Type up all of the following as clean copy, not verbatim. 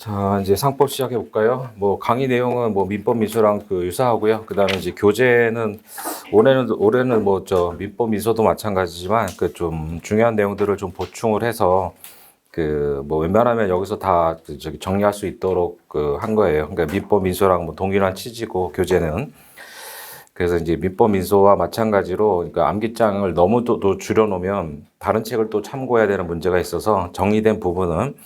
자, 이제 상법 시작해 볼까요? 뭐 강의 내용은 뭐 민법 민소랑 그 유사하고요. 그다음에 이제 교재는 올해는 뭐 저 민법 민소도 마찬가지지만 그 좀 중요한 내용들을 좀 보충을 해서 그 뭐 웬만하면 여기서 다 저기 정리할 수 있도록 그 한 거예요. 그러니까 민법 민소랑 뭐 동일한 취지고 교재는. 그래서 이제 민법 민소와 마찬가지로 그러니까 암기장을 너무 또 줄여놓으면 다른 책을 또 참고해야 되는 문제가 있어서 정리된 부분은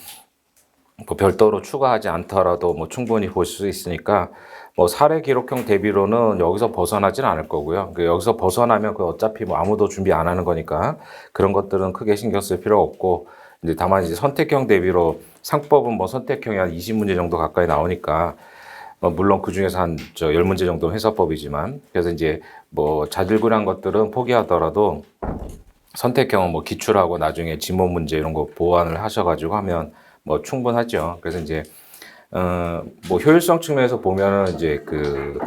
뭐 별도로 추가하지 않더라도 뭐 충분히 볼 수 있으니까 뭐 사례 기록형 대비로는 여기서 벗어나진 않을 거고요. 그 여기서 벗어나면 그 어차피 뭐 아무도 준비 안 하는 거니까 그런 것들은 크게 신경 쓸 필요 없고 이제 다만 이제 선택형 대비로 상법은 뭐 선택형이 한 20문제 정도 가까이 나오니까 물론 그 중에서 한 10문제 정도 회사법이지만 그래서 이제 뭐 자질구레한 것들은 포기하더라도 선택형은 뭐 기출하고 나중에 지문 문제 이런 거 보완을 하셔가지고 하면 뭐 충분하죠. 그래서 이제 뭐 효율성 측면에서 보면은 이제 그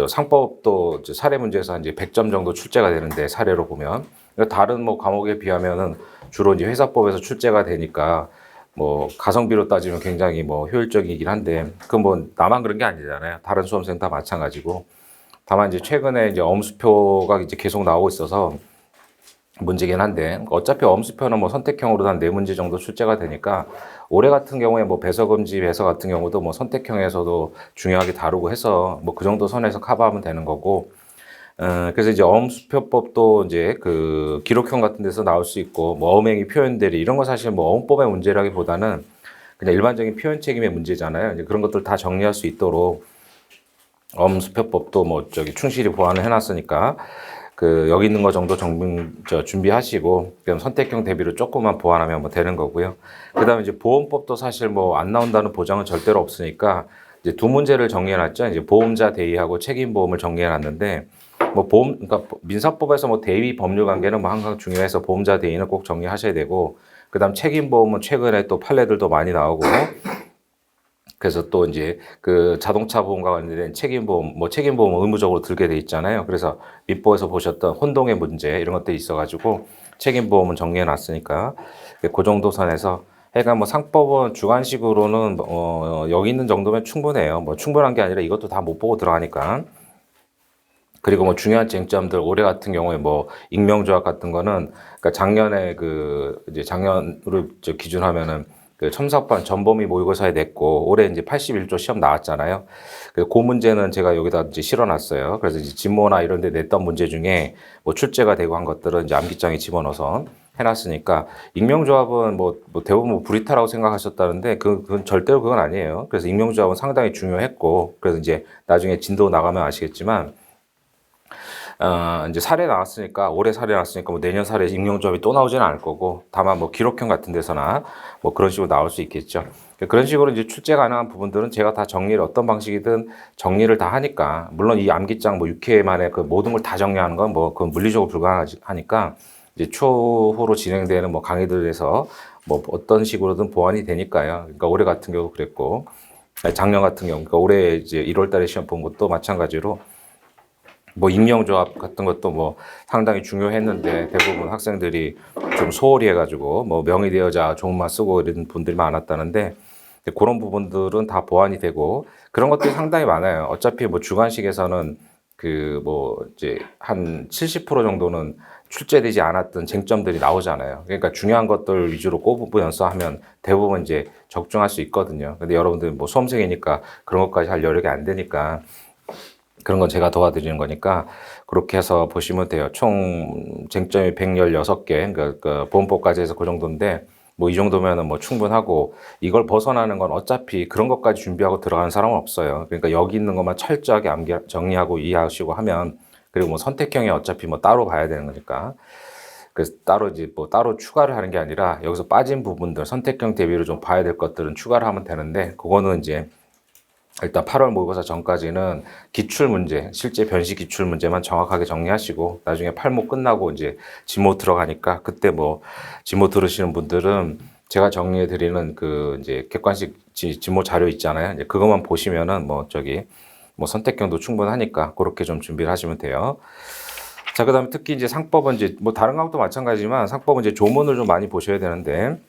상법도 이제 사례 문제에서 이제 100점 정도 출제가 되는데 사례로 보면 다른 뭐 과목에 비하면은 주로 이제 회사법에서 출제가 되니까 뭐 가성비로 따지면 굉장히 뭐 효율적이긴 한데 그 뭐 나만 그런 게 아니잖아요. 다른 수험생 다 마찬가지고 다만 이제 최근에 이제 엄수표가 이제 계속 나오고 있어서 문제긴 한데 어차피 엄수표는 뭐 선택형으로 한 4문제 정도 출제가 되니까 올해 같은 경우에 뭐 배서금지 배서 같은 경우도 뭐 선택형에서도 중요하게 다루고 해서 뭐 그 정도 선에서 커버하면 되는 거고 그래서 이제 엄수표법도 이제 그 기록형 같은 데서 나올 수 있고 뭐 어맹이 표현들이 이런 거 사실 뭐 어법의 문제라기보다는 그냥 일반적인 표현 책임의 문제잖아요. 이제 그런 것들 다 정리할 수 있도록 엄수표법도 뭐 충실히 보완을 해놨으니까 그 여기 있는 거 정도 준비하시고 그럼 선택형 대비로 조금만 보완하면 뭐 되는 거고요. 그다음에 이제 보험법도 사실 뭐 안 나온다는 보장은 절대로 없으니까 이제 두 문제를 정리해놨죠. 이제 보험자 대의하고 책임보험을 정리해놨는데 뭐 그러니까 민사법에서 뭐 대의 법률 관계는 뭐 항상 중요해서 보험자 대의는 꼭 정리하셔야 되고 그다음 책임보험은 최근에 또 판례들도 많이 나오고 그래서 또 이제 그 자동차 보험과 관련된 책임보험, 뭐 책임보험 의무적으로 들게 돼 있잖아요. 그래서 민법에서 보셨던 혼동의 문제 이런 것들이 있어가지고 책임보험은 정리해 놨으니까 그 정도 선에서 해가 뭐 상법은 주관식으로는 여기 있는 정도면 충분해요. 뭐 충분한 게 아니라 이것도 다 못 보고 들어가니까. 그리고 뭐 중요한 쟁점들 올해 같은 경우에 뭐 익명조약 같은 거는 그러니까 작년에 그 이제 작년으로 기준하면은 그 첨삭반 전범위 모의고사에 냈고 올해 이제 81조 시험 나왔잖아요. 그 문제는 제가 여기다 이제 실어놨어요. 그래서 이제 진모나 이런 데 냈던 문제 중에 뭐 출제가 되고 한 것들은 이제 암기장에 집어넣어서 해놨으니까 익명조합은 뭐 대부분 뭐 불이타라고 생각하셨다는데 그건 절대로 그건 아니에요. 그래서 익명조합은 상당히 중요했고 그래서 이제 나중에 진도 나가면 아시겠지만 이제 사례 나왔으니까 올해 사례 나왔으니까 뭐 내년 사례 임용조합이 또 나오지는 않을 거고 다만 뭐 기록형 같은 데서나 뭐 그런 식으로 나올 수 있겠죠. 그런 식으로 이제 출제 가능한 부분들은 제가 다 정리를 어떤 방식이든 정리를 다 하니까 물론 이 암기장 뭐 6회 만에 그 모든 걸 다 정리하는 건 뭐 그건 물리적으로 불가능하니까 이제 추후로 진행되는 뭐 강의들에서 뭐 어떤 식으로든 보완이 되니까요. 그러니까 올해 같은 경우 그랬고 작년 같은 경우 그러니까 올해 이제 1월 달에 시험 본 것도 마찬가지로 뭐 익명조합 같은 것도 뭐 상당히 중요했는데 대부분 학생들이 좀 소홀히 해가지고 뭐 명의대여자 종만 쓰고 이런 분들이 많았다는데 그런 부분들은 다 보완이 되고 그런 것들이 상당히 많아요. 어차피 뭐 주관식에서는 그 뭐 이제 한 70% 정도는 출제되지 않았던 쟁점들이 나오잖아요. 그러니까 중요한 것들 위주로 꼽으면서 하면 대부분 이제 적중할 수 있거든요. 근데 여러분들 뭐 수험생이니까 그런 것까지 할 여력이 안 되니까 그런 건 제가 도와드리는 거니까 그렇게 해서 보시면 돼요. 총 쟁점이 116개, 그러니까 보험법까지 해서 그 정도인데 뭐 이 정도면은 뭐 충분하고 이걸 벗어나는 건 어차피 그런 것까지 준비하고 들어가는 사람은 없어요. 그러니까 여기 있는 것만 철저하게 정리하고 이해하시고 하면 그리고 뭐 선택형이 어차피 뭐 따로 봐야 되는 거니까 그래서 따로 이제 뭐 따로 추가를 하는 게 아니라 여기서 빠진 부분들 선택형 대비로 좀 봐야 될 것들은 추가를 하면 되는데 그거는 이제 일단 8월 모의고사 전까지는 기출 문제, 실제 변시 기출 문제만 정확하게 정리하시고 나중에 8모 끝나고 이제 지모 들어가니까 그때 뭐 지모 들으시는 분들은 제가 정리해 드리는 그 이제 객관식 지모 자료 있잖아요. 이제 그것만 보시면은 뭐 뭐 선택형도 충분하니까 그렇게 좀 준비를 하시면 돼요. 자, 그다음에 특히 이제 상법은 이제 뭐 다른 과목도 마찬가지지만 상법은 이제 조문을 좀 많이 보셔야 되는데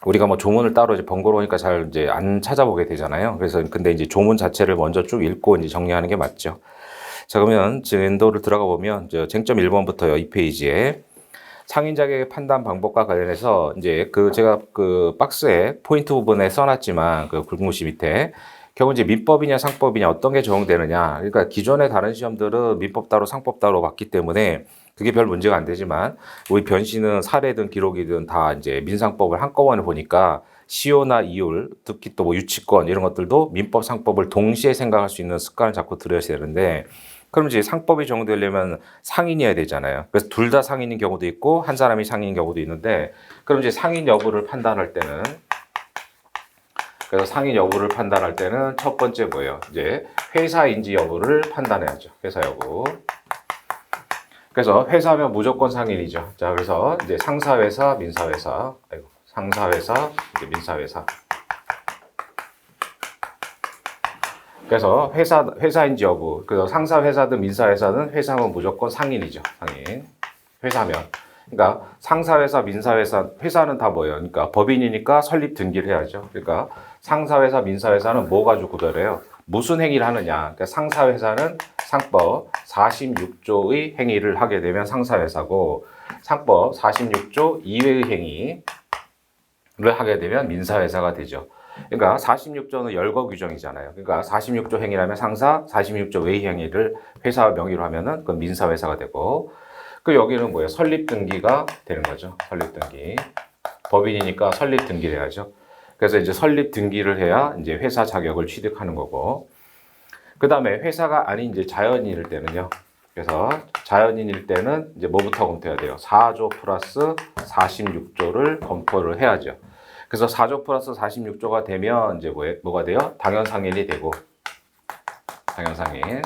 우리가 뭐 조문을 따로 이제 번거로우니까 잘 이제 안 찾아보게 되잖아요. 그래서 근데 이제 조문 자체를 먼저 쭉 읽고 이제 정리하는 게 맞죠. 자, 그러면 진도를 들어가 보면 저 쟁점 1번부터요. 이 페이지에 상인 자격의 판단 방법과 관련해서 이제 그 제가 그 박스에 포인트 부분에 써놨지만 그 굵은글씨 밑에 결국 이제 민법이냐 상법이냐 어떤 게 적용되느냐. 그러니까 기존의 다른 시험들은 민법 따로 상법 따로 봤기 때문에 그게 별 문제가 안 되지만 우리 변시는 사례든 기록이든 다 이제 민상법을 한꺼번에 보니까 시효나 이율, 특히 또 뭐 유치권 이런 것들도 민법 상법을 동시에 생각할 수 있는 습관을 자꾸 들여야 되는데 그럼 이제 상법이 적용되려면 상인이어야 되잖아요. 그래서 둘 다 상인인 경우도 있고 한 사람이 상인인 경우도 있는데 그럼 이제 상인 여부를 판단할 때는 그래서 상인 여부를 판단할 때는 첫 번째 뭐예요? 이제 회사인지 여부를 판단해야죠. 회사 여부. 그래서 회사면 무조건 상인이죠. 자, 그래서 이제 상사회사, 민사회사, 상사회사, 이제 민사회사. 그래서 회사인지 여부. 그래서 상사 회사든 민사 회사든 회사면 무조건 상인이죠. 상인. 회사면. 그러니까 상사 회사, 민사 회사, 회사는 다 뭐예요? 그러니까 법인이니까 설립 등기를 해야죠. 그러니까 상사 회사, 민사 회사는 뭐 가지고 구별해요? 무슨 행위를 하느냐. 그러니까 상사 회사는 상법 46조의 행위를 하게 되면 상사 회사고 상법 46조 이외의 행위를 하게 되면 민사 회사가 되죠. 그러니까 46조는 열거 규정이잖아요. 그러니까 46조 행위라면 상사, 46조 외의 행위를 회사 명의로 하면은 그건 민사 회사가 되고 그 여기는 뭐예요? 설립 등기가 되는 거죠. 설립 등기. 법인이니까 설립 등기를 해야죠. 그래서 이제 설립 등기를 해야 이제 회사 자격을 취득하는 거고 그 다음에 회사가 아닌 이제 자연인일 때는요. 그래서 자연인일 때는 이제 뭐부터 검토해야 돼요? 4조 플러스 46조를 검토를 해야죠. 그래서 4조 플러스 46조가 되면 이제 뭐가 돼요? 당연상인이 되고 당연상인.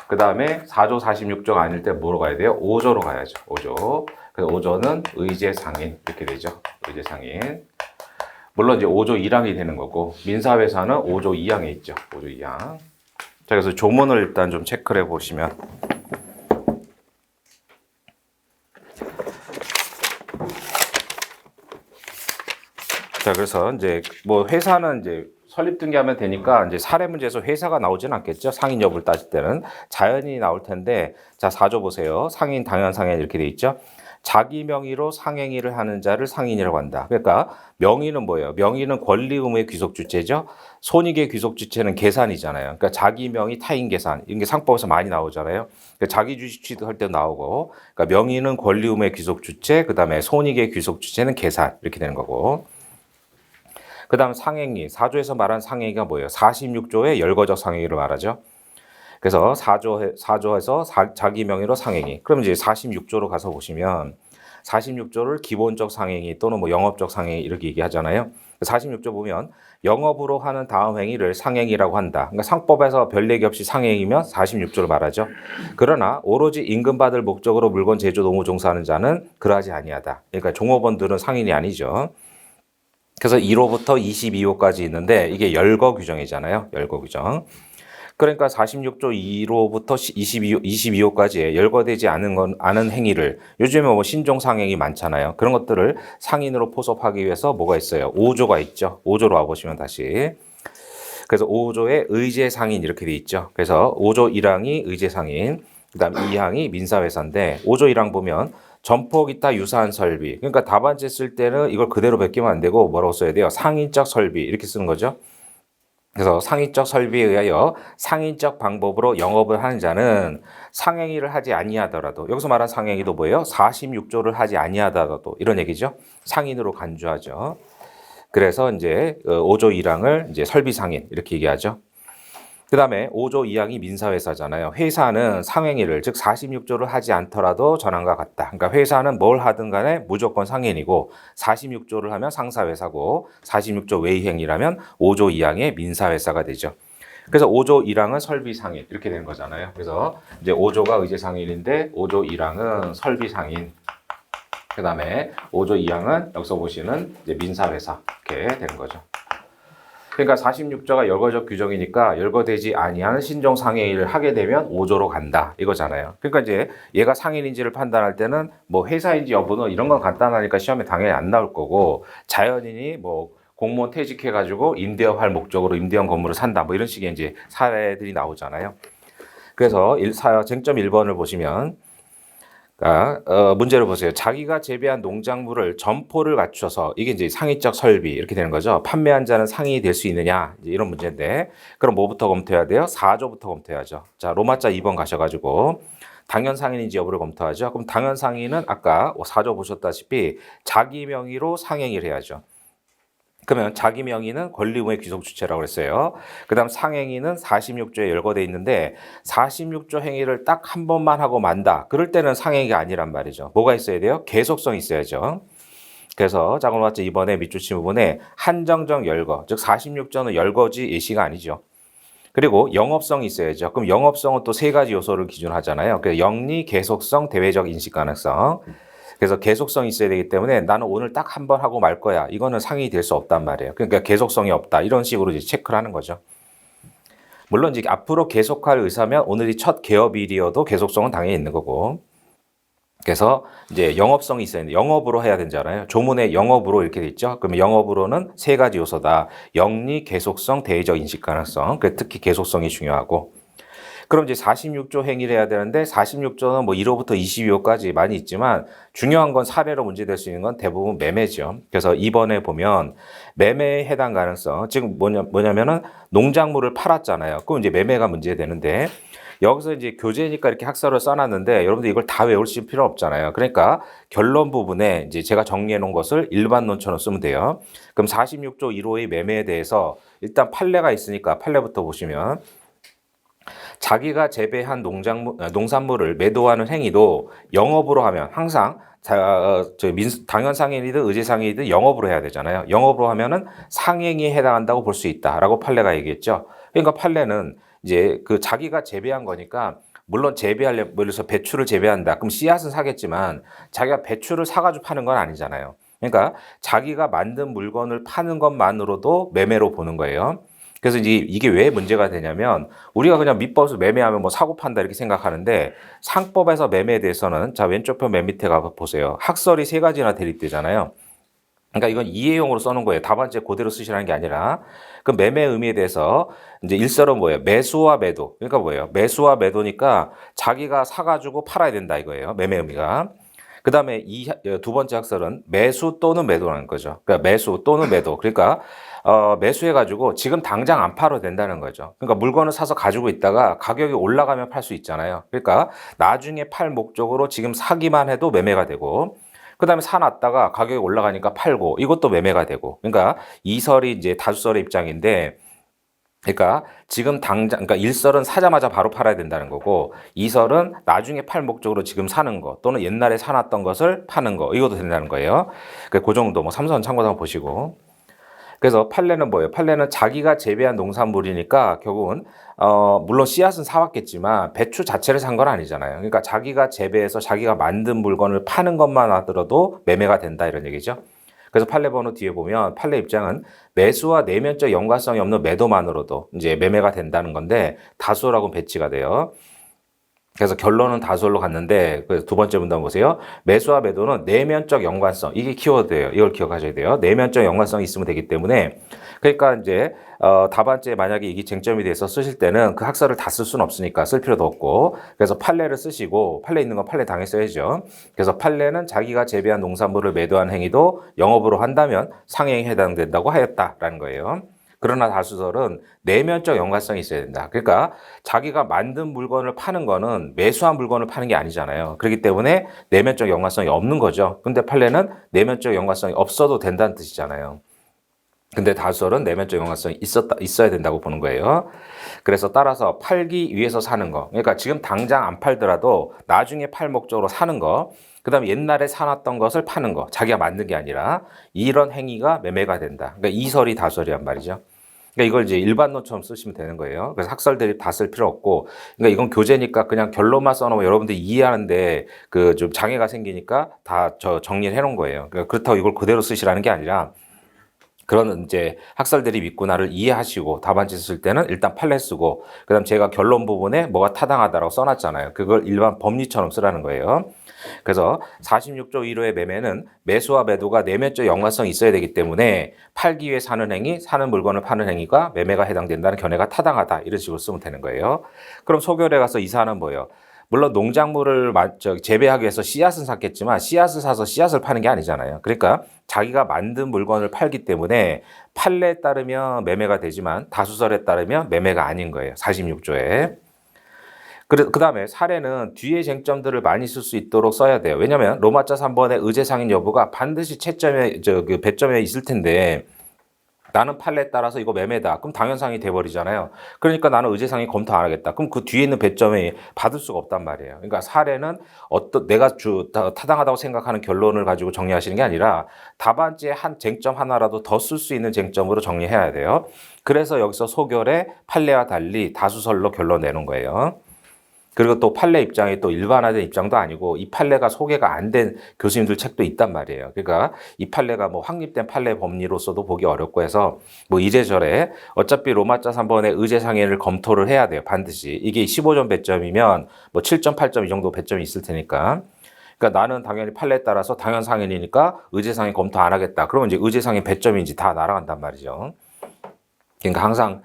그 다음에 4조 46조가 아닐 때 뭐로 가야 돼요? 5조로 가야죠. 5조. 그래서 5조는 의제상인 이렇게 되죠. 의제상인. 물론 이제 5조 1항이 되는 거고 민사회사는 5조 2항에 있죠. 5조 2항. 자, 그래서 조문을 일단 좀 체크를 해보시면 자, 그래서 이제 뭐 회사는 이제 설립 등기하면 되니까 이제 사례 문제에서 회사가 나오진 않겠죠. 상인 여부를 따질 때는 자연인이 나올 텐데 자, 4조 보세요. 상인, 당연상인 이렇게 돼 있죠. 자기 명의로 상행위를 하는 자를 상인이라고 한다. 그러니까 명의는 뭐예요? 명의는 권리 의무의 귀속 주체죠. 손익의 귀속 주체는 계산이잖아요. 그러니까 자기 명의 타인 계산 이런 게 상법에서 많이 나오잖아요. 그러니까 자기 주식 취득할 때 나오고 그러니까 명의는 권리 의무의 귀속 주체, 그다음에 손익의 귀속 주체는 계산 이렇게 되는 거고. 그 다음 상행위, 4조에서 말한 상행위가 뭐예요? 46조의 열거적 상행위를 말하죠. 그래서 4조에서 자기 명의로 상행위. 그럼 이제 46조로 가서 보시면 46조를 기본적 상행위 또는 뭐 영업적 상행위 이렇게 얘기하잖아요. 46조 보면 영업으로 하는 다음 행위를 상행위라고 한다. 그러니까 상법에서 별 얘기 없이 상행이면 46조를 말하죠. 그러나 오로지 임금받을 목적으로 물건 제조 노무 종사하는 자는 그러하지 아니하다. 그러니까 종업원들은 상인이 아니죠. 그래서 1호부터 22호까지 있는데 이게 열거 규정이잖아요. 열거 규정. 그러니까 46조 1호부터 22호까지의 열거되지 않은 행위를 요즘에 뭐 신종상행이 많잖아요. 그런 것들을 상인으로 포섭하기 위해서 뭐가 있어요? 5조가 있죠. 5조로 와보시면 다시. 그래서 5조에 의제상인 이렇게 돼 있죠. 그래서 5조 1항이 의제상인, 그 다음 2항이 민사회사인데 5조 1항 보면 점포 기타 유사한 설비. 그러니까 답안지 쓸 때는 이걸 그대로 베끼면 안 되고 뭐라고 써야 돼요? 상인적 설비 이렇게 쓰는 거죠. 그래서 상인적 설비에 의하여 상인적 방법으로 영업을 하는 자는 상행위를 하지 아니하더라도 여기서 말한 상행위도 뭐예요? 46조를 하지 아니하더라도 이런 얘기죠. 상인으로 간주하죠. 그래서 이제 5조 1항을 이제 설비 상인 이렇게 얘기하죠. 그 다음에 5조 2항이 민사회사잖아요. 회사는 상행위를 즉 46조를 하지 않더라도 전항과 같다. 그러니까 회사는 뭘 하든 간에 무조건 상인이고 46조를 하면 상사회사고 46조 외의 행위라면 5조 2항의 민사회사가 되죠. 그래서 5조 1항은 설비상인 이렇게 되는 거잖아요. 그래서 이제 5조가 의제상인인데 5조 1항은 설비상인. 그 다음에 5조 2항은 여기서 보시는 이제 민사회사 이렇게 되는 거죠. 그러니까 46조가 열거적 규정이니까 열거되지 아니하는 신종 상해인을 하게 되면 5조로 간다 이거잖아요. 그러니까 이제 얘가 상인인지를 판단할 때는 뭐 회사인지 여부는 이런 건 간단하니까 시험에 당연히 안 나올 거고, 자연인이 뭐 공무원 퇴직해가지고 임대업 할 목적으로 임대형 건물을 산다 뭐 이런 식의 이제 사례들이 나오잖아요. 그래서 쟁점 1번을 보시면, 문제를 보세요. 자기가 재배한 농작물을 점포를 갖춰서, 이게 이제 상위적 설비 이렇게 되는 거죠. 판매한 자는 상인이 될 수 있느냐, 이제 이런 문제인데, 그럼 뭐부터 검토해야 돼요? 4조부터 검토해야죠. 자, 로마자 2번 가셔가지고 당연 상인인지 여부를 검토하죠. 그럼 당연 상인은 아까 4조 보셨다시피 자기 명의로 상행을 해야죠. 그러면 자기 명의는 권리의무의 귀속 주체라고 했어요. 그 다음 상행위는 46조에 열거돼 있는데 46조 행위를 딱 한 번만 하고 만다. 그럴 때는 상행위가 아니란 말이죠. 뭐가 있어야 돼요? 계속성이 있어야죠. 그래서 자, 그럼 맞죠? 이번에 밑줄친 부분에 한정적 열거, 즉 46조는 열거지 예시가 아니죠. 그리고 영업성이 있어야죠. 그럼 영업성은 또 세 가지 요소를 기준으로 하잖아요. 그래서 영리, 계속성, 대외적 인식 가능성. 그래서 계속성이 있어야 되기 때문에 나는 오늘 딱 한 번 하고 말 거야. 이거는 상인이 될 수 없단 말이에요. 그러니까 계속성이 없다. 이런 식으로 이제 체크를 하는 거죠. 물론 이제 앞으로 계속할 의사면 오늘이 첫 개업일이어도 계속성은 당연히 있는 거고. 그래서 이제 영업성이 있어야 되는데 영업으로 해야 되잖아요. 조문에 영업으로 이렇게 돼 있죠. 그러면 영업으로는 세 가지 요소다. 영리, 계속성, 대외적 인식 가능성. 특히 계속성이 중요하고. 그럼 이제 46조 행위를 해야 되는데 46조는 뭐 1호부터 22호까지 많이 있지만 중요한 건 사례로 문제될 수 있는 건 대부분 매매죠. 그래서 이번에 보면 매매에 해당 가능성, 지금 뭐냐면은 농작물을 팔았잖아요. 그럼 이제 매매가 문제되는데 여기서 이제 교재니까 이렇게 학설을 써놨는데 여러분들 이걸 다 외우실 필요 없잖아요. 그러니까 결론 부분에 이제 제가 정리해 놓은 것을 일반론처럼 쓰면 돼요. 그럼 46조 1호의 매매에 대해서 일단 판례가 있으니까 판례부터 보시면, 자기가 재배한 농산물을 매도하는 행위도 영업으로 하면 항상 당연 상행이든 의제 상행이든 영업으로 해야 되잖아요. 영업으로 하면은 상행에 해당한다고 볼 수 있다라고 판례가 얘기했죠. 그러니까 판례는 이제 그 자기가 재배한 거니까, 물론 재배하려, 그래서 배추를 재배한다. 그럼 씨앗은 사겠지만 자기가 배추를 사가지고 파는 건 아니잖아요. 그러니까 자기가 만든 물건을 파는 것만으로도 매매로 보는 거예요. 그래서 이제 이게 왜 문제가 되냐면, 우리가 그냥 민법에서 매매하면 뭐 사고 판다 이렇게 생각하는데 상법에서 매매에 대해서는, 자, 왼쪽 편 맨 밑에 가 보세요. 학설이 세 가지나 대립되잖아요. 그러니까 이건 이해용으로 써놓은 거예요. 답안지에 그대로 쓰시라는 게 아니라. 그 매매 의미에 대해서 이제 일설은 뭐예요? 매수와 매도. 그러니까 뭐예요? 매수와 매도니까 자기가 사가지고 팔아야 된다 이거예요. 매매 의미가. 그 다음에 두 번째 학설은 매수 또는 매도라는 거죠. 그러니까 매수 또는 매도. 그러니까 매수해가지고 지금 당장 안 팔아도 된다는 거죠. 그러니까 물건을 사서 가지고 있다가 가격이 올라가면 팔 수 있잖아요. 그러니까 나중에 팔 목적으로 지금 사기만 해도 매매가 되고, 그 다음에 사놨다가 가격이 올라가니까 팔고, 이것도 매매가 되고. 그러니까 이설이 이제 다수설의 입장인데, 그러니까 지금 당장, 그러니까 일설은 사자마자 바로 팔아야 된다는 거고, 이설은 나중에 팔 목적으로 지금 사는 거, 또는 옛날에 사놨던 것을 파는 거, 이것도 된다는 거예요. 그 정도 뭐 삼선 참고도 한번 보시고. 그래서 판례는 뭐예요? 판례는 자기가 재배한 농산물이니까 결국은 물론 씨앗은 사왔겠지만 배추 자체를 산 건 아니잖아요. 그러니까 자기가 재배해서 자기가 만든 물건을 파는 것만 하더라도 매매가 된다 이런 얘기죠. 그래서 판례 번호 뒤에 보면 판례 입장은 매수와 내면적 연관성이 없는 매도만으로도 이제 매매가 된다는 건데 다수라고 배치가 돼요. 그래서 결론은 다수로 갔는데, 두 번째 문단 보세요. 매수와 매도는 내면적 연관성, 이게 키워드예요. 이걸 기억하셔야 돼요. 내면적 연관성이 있으면 되기 때문에, 그러니까 이제 답안지에 만약에 이게 쟁점이 돼서 쓰실 때는 그 학설을 다 쓸 수는 없으니까 쓸 필요도 없고, 그래서 판례를 쓰시고, 판례 있는 건 판례 당에 써야죠. 그래서 판례는 자기가 재배한 농산물을 매도한 행위도 영업으로 한다면 상행에 해당된다고 하였다라는 거예요. 그러나 다수설은 내면적 연관성이 있어야 된다. 그러니까 자기가 만든 물건을 파는 거는 매수한 물건을 파는 게 아니잖아요. 그렇기 때문에 내면적 연관성이 없는 거죠. 근데 판례는 내면적 연관성이 없어도 된다는 뜻이잖아요. 근데 다수설은 내면적 연관성이 있어야 된다고 보는 거예요. 그래서 따라서 팔기 위해서 사는 거. 그러니까 지금 당장 안 팔더라도 나중에 팔 목적으로 사는 거. 그 다음에 옛날에 사놨던 것을 파는 거. 자기가 만든 게 아니라 이런 행위가 매매가 된다. 그러니까 이설이 다설이란 말이죠. 그러니까 이걸 이제 일반론처럼 쓰시면 되는 거예요. 그래서 학설 대립 다 쓸 필요 없고, 그러니까 이건 교재니까 그냥 결론만 써놓으면 여러분들이 이해하는데 그 좀 장애가 생기니까 다 정리를 해놓은 거예요. 그러니까 그렇다고 이걸 그대로 쓰시라는 게 아니라 그런 이제 학설들이 있구나를 이해하시고 답안지 쓸 때는 일단 판례 쓰고 그다음 제가 결론 부분에 뭐가 타당하다라고 써놨잖아요. 그걸 일반 법리처럼 쓰라는 거예요. 그래서 46조 1호의 매매는 매수와 매도가 내면적 연관성이 있어야 되기 때문에 팔기 위해 사는 행위, 사는 물건을 파는 행위가 매매가 해당된다는 견해가 타당하다. 이런 식으로 쓰면 되는 거예요. 그럼 소결에 가서 이 사안은 뭐예요? 물론 농작물을 재배하기 위해서 씨앗은 샀겠지만 씨앗을 사서 씨앗을 파는 게 아니잖아요. 그러니까 자기가 만든 물건을 팔기 때문에 판례에 따르면 매매가 되지만 다수설에 따르면 매매가 아닌 거예요. 46조에. 그 다음에 사례는 뒤에 쟁점들을 많이 쓸 수 있도록 써야 돼요. 왜냐하면 로마자 3번의 의제상인 여부가 반드시 채점에 그 배점에 있을 텐데 나는 판례에 따라서 이거 매매다. 그럼 당연상이 돼버리잖아요. 그러니까 나는 의제상이 검토 안 하겠다. 그럼 그 뒤에 있는 배점이 받을 수가 없단 말이에요. 그러니까 사례는 내가 타당하다고 생각하는 결론을 가지고 정리하시는 게 아니라 답안지에 한 쟁점 하나라도 더 쓸 수 있는 쟁점으로 정리해야 돼요. 그래서 여기서 소결에 판례와 달리 다수설로 결론 내는 거예요. 그리고 또 판례 입장이 또 일반화된 입장도 아니고 이 판례가 소개가 안 된 교수님들 책도 있단 말이에요. 그러니까 이 판례가 뭐 확립된 판례 법리로서도 보기 어렵고 해서 뭐 이래저래 어차피 로마자 3번의 의제상해를 검토를 해야 돼요. 반드시. 이게 15점 배점이면 뭐 7점, 8점 이 정도 배점이 있을 테니까. 그러니까 나는 당연히 판례에 따라서 당연상해니까 의제상해 검토 안 하겠다. 그러면 이제 의제상해 배점인지 다 날아간단 말이죠. 그러니까 항상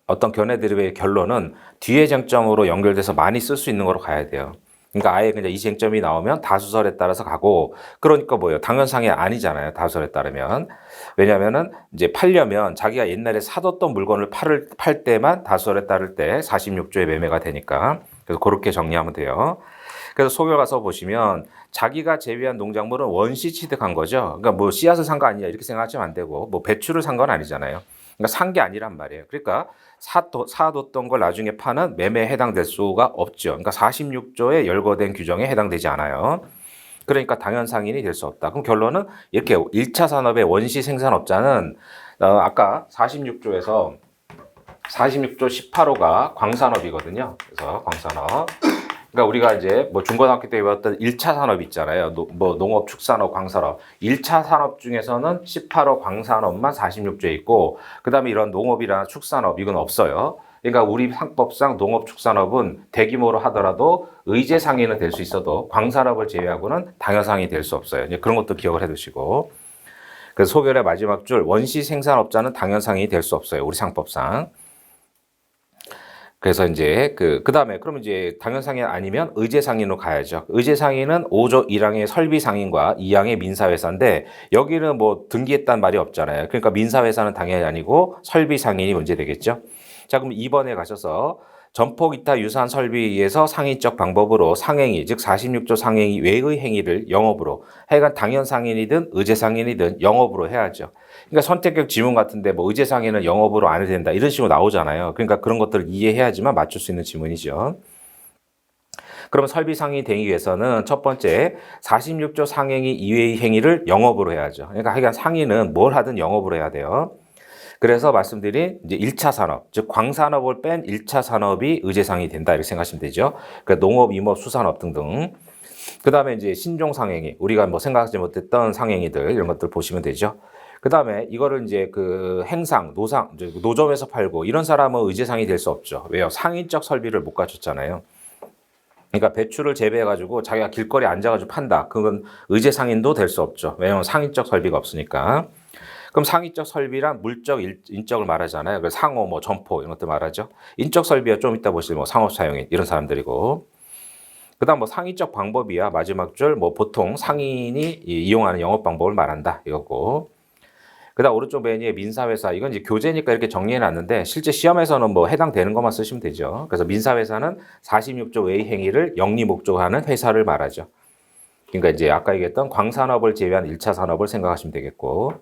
어떤 견해 드립의 결론은 뒤에 쟁점으로 연결돼서 많이 쓸 수 있는 거로 가야 돼요. 그러니까 아예 그냥 이 쟁점이 나오면 다수설에 따라서 가고, 그러니까 뭐예요? 당연상해 아니잖아요. 다수설에 따르면. 왜냐면은 이제 팔려면 자기가 옛날에 사뒀던 물건을 팔 때만 다수설에 따를 때 46조의 매매가 되니까. 그래서 그렇게 정리하면 돼요. 그래서 소결 가서 보시면 자기가 재배한 농작물은 원시 취득한 거죠. 그러니까 뭐 씨앗을 산 거 아니냐 이렇게 생각하시면 안 되고, 뭐 배추를 산 건 아니잖아요. 그러니까 산 게 아니란 말이에요. 그러니까 사뒀던 걸 나중에 파는 매매에 해당될 수가 없죠. 그러니까 46조의 열거된 규정에 해당되지 않아요. 그러니까 당연상인이 될 수 없다. 그럼 결론은 이렇게 1차 산업의 원시 생산업자는 아까 46조 18호가 광산업이거든요. 그래서 광산업. 그러니까 우리가 이제 뭐 중고등학교 때 배웠던 1차 산업 있잖아요. 뭐 농업, 축산업, 광산업. 1차 산업 중에서는 18호 광산업만 46조에 있고, 그 다음에 이런 농업이나 축산업, 이건 없어요. 그러니까 우리 상법상 농업, 축산업은 대규모로 하더라도 의제상해는 될 수 있어도 광산업을 제외하고는 당연상이 될 수 없어요. 이제 그런 것도 기억을 해 두시고. 그래서 소결의 마지막 줄, 원시 생산업자는 당연상이 될 수 없어요. 우리 상법상. 그래서 이제 그 다음에 그러면 이제 당연상인 아니면 의제상인으로 가야죠. 의제상인은 5조 1항의 설비상인과 2항의 민사회사인데 여기는 뭐 등기했다는 말이 없잖아요. 그러니까 민사회사는 당연히 아니고 설비상인이 문제 되겠죠. 자, 그럼 2번에 가셔서 점포 기타 유사한 설비에 의해서 상인적 방법으로 상행위, 즉 46조 상행위 외의 행위를 영업으로, 하여간 당연상인이든 의제상인이든 영업으로 해야죠. 그러니까 선택격 지문 같은데 뭐 의제상인은 영업으로 안 해도 된다 이런 식으로 나오잖아요. 그러니까 그런 것들을 이해해야지만 맞출 수 있는 지문이죠. 그럼 설비상인이 되기 위해서는 첫 번째 46조 상행위 이외의 행위를 영업으로 해야죠. 그러니까 하여간 상인은 뭘 하든 영업으로 해야 돼요. 그래서 말씀드린 이제 1차 산업, 즉 광산업을 뺀 1차 산업이 의제상이 된다 이렇게 생각하시면 되죠. 그러니까 농업, 임업, 수산업 등등. 그 다음에 이제 신종상행위, 우리가 뭐 생각하지 못했던 상행위들 이런 것들 보시면 되죠. 그 다음에 이거를 이제 그 행상, 노점에서 팔고 이런 사람은 의제상이 될 수 없죠. 왜요? 상인적 설비를 못 갖췄잖아요. 그러니까 배추를 재배해가지고 자기가 길거리에 앉아가지고 판다. 그건 의제상인도 될 수 없죠. 왜냐하면 상인적 설비가 없으니까. 그럼 상인적 설비란 물적, 인적을 말하잖아요. 그래서 상호, 뭐 점포 이런 것들 말하죠. 인적 설비가 좀 이따 보실 뭐 상업 사용인 이런 사람들이고. 그다음 뭐 상인적 방법이야. 마지막 줄 뭐 보통 상인이 이용하는 영업 방법을 말한다 이거고. 그다음 오른쪽 메뉴에 민사회사, 이건 이제 교재니까 이렇게 정리해 놨는데 실제 시험에서는 뭐 해당되는 것만 쓰시면 되죠. 그래서 민사회사는 46조 외의 행위를 영리 목적으로 하는 회사를 말하죠. 그러니까 이제 아까 얘기했던 광산업을 제외한 1차 산업을 생각하시면 되겠고.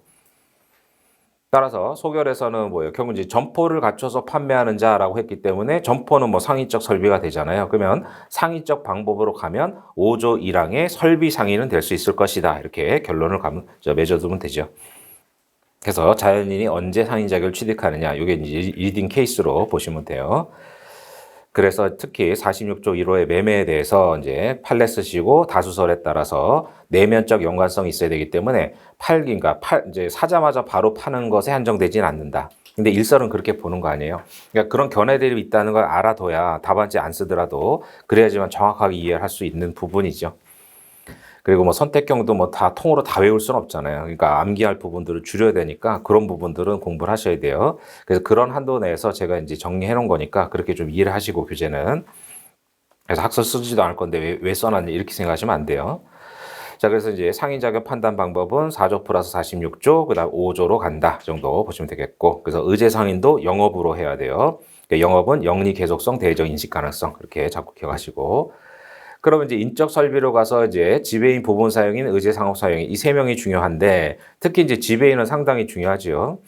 따라서 소결에서는 뭐예요? 결국 이제 점포를 갖춰서 판매하는 자라고 했기 때문에 점포는 뭐 상인적 설비가 되잖아요. 그러면 상인적 방법으로 가면 5조 1항의 설비 상인은 될 수 있을 것이다. 이렇게 결론을 맺어두면 되죠. 그래서 자연인이 언제 상인 자격을 취득하느냐, 이게 이제 리딩 케이스로 보시면 돼요. 그래서 특히 46조 1호의 매매에 대해서 이제 판례 쓰시고 다수설에 따라서 내면적 연관성이 있어야 되기 때문에 이제 사자마자 바로 파는 것에 한정되지는 않는다. 근데 일설은 그렇게 보는 거 아니에요. 그러니까 그런 견해들이 있다는 걸 알아둬야 답안지 안 쓰더라도 그래야지만 정확하게 이해를 할 수 있는 부분이죠. 그리고 뭐 선택형도 뭐 다 통으로 다 외울 수는 없잖아요. 그러니까 암기할 부분들을 줄여야 되니까 그런 부분들은 공부를 하셔야 돼요. 그래서 그런 한도 내에서 제가 이제 정리해 놓은 거니까 그렇게 좀 이해를 하시고 교재는. 그래서 학설 쓰지도 않을 건데 왜 써놨니 이렇게 생각하시면 안 돼요. 자, 그래서 이제 상인 자격 판단 방법은 4조 플러스 46조, 그 다음 5조로 간다 정도 보시면 되겠고, 그래서 의제 상인도 영업으로 해야 돼요. 그러니까 영업은 영리 계속성, 대외적 인식 가능성 이렇게 자꾸 기억하시고, 그러면 이제 인적 설비로 가서 이제 지배인, 부분 사용인, 의제 상업 사용인 이 세 명이 중요한데 특히 이제 지배인은 상당히 중요하죠.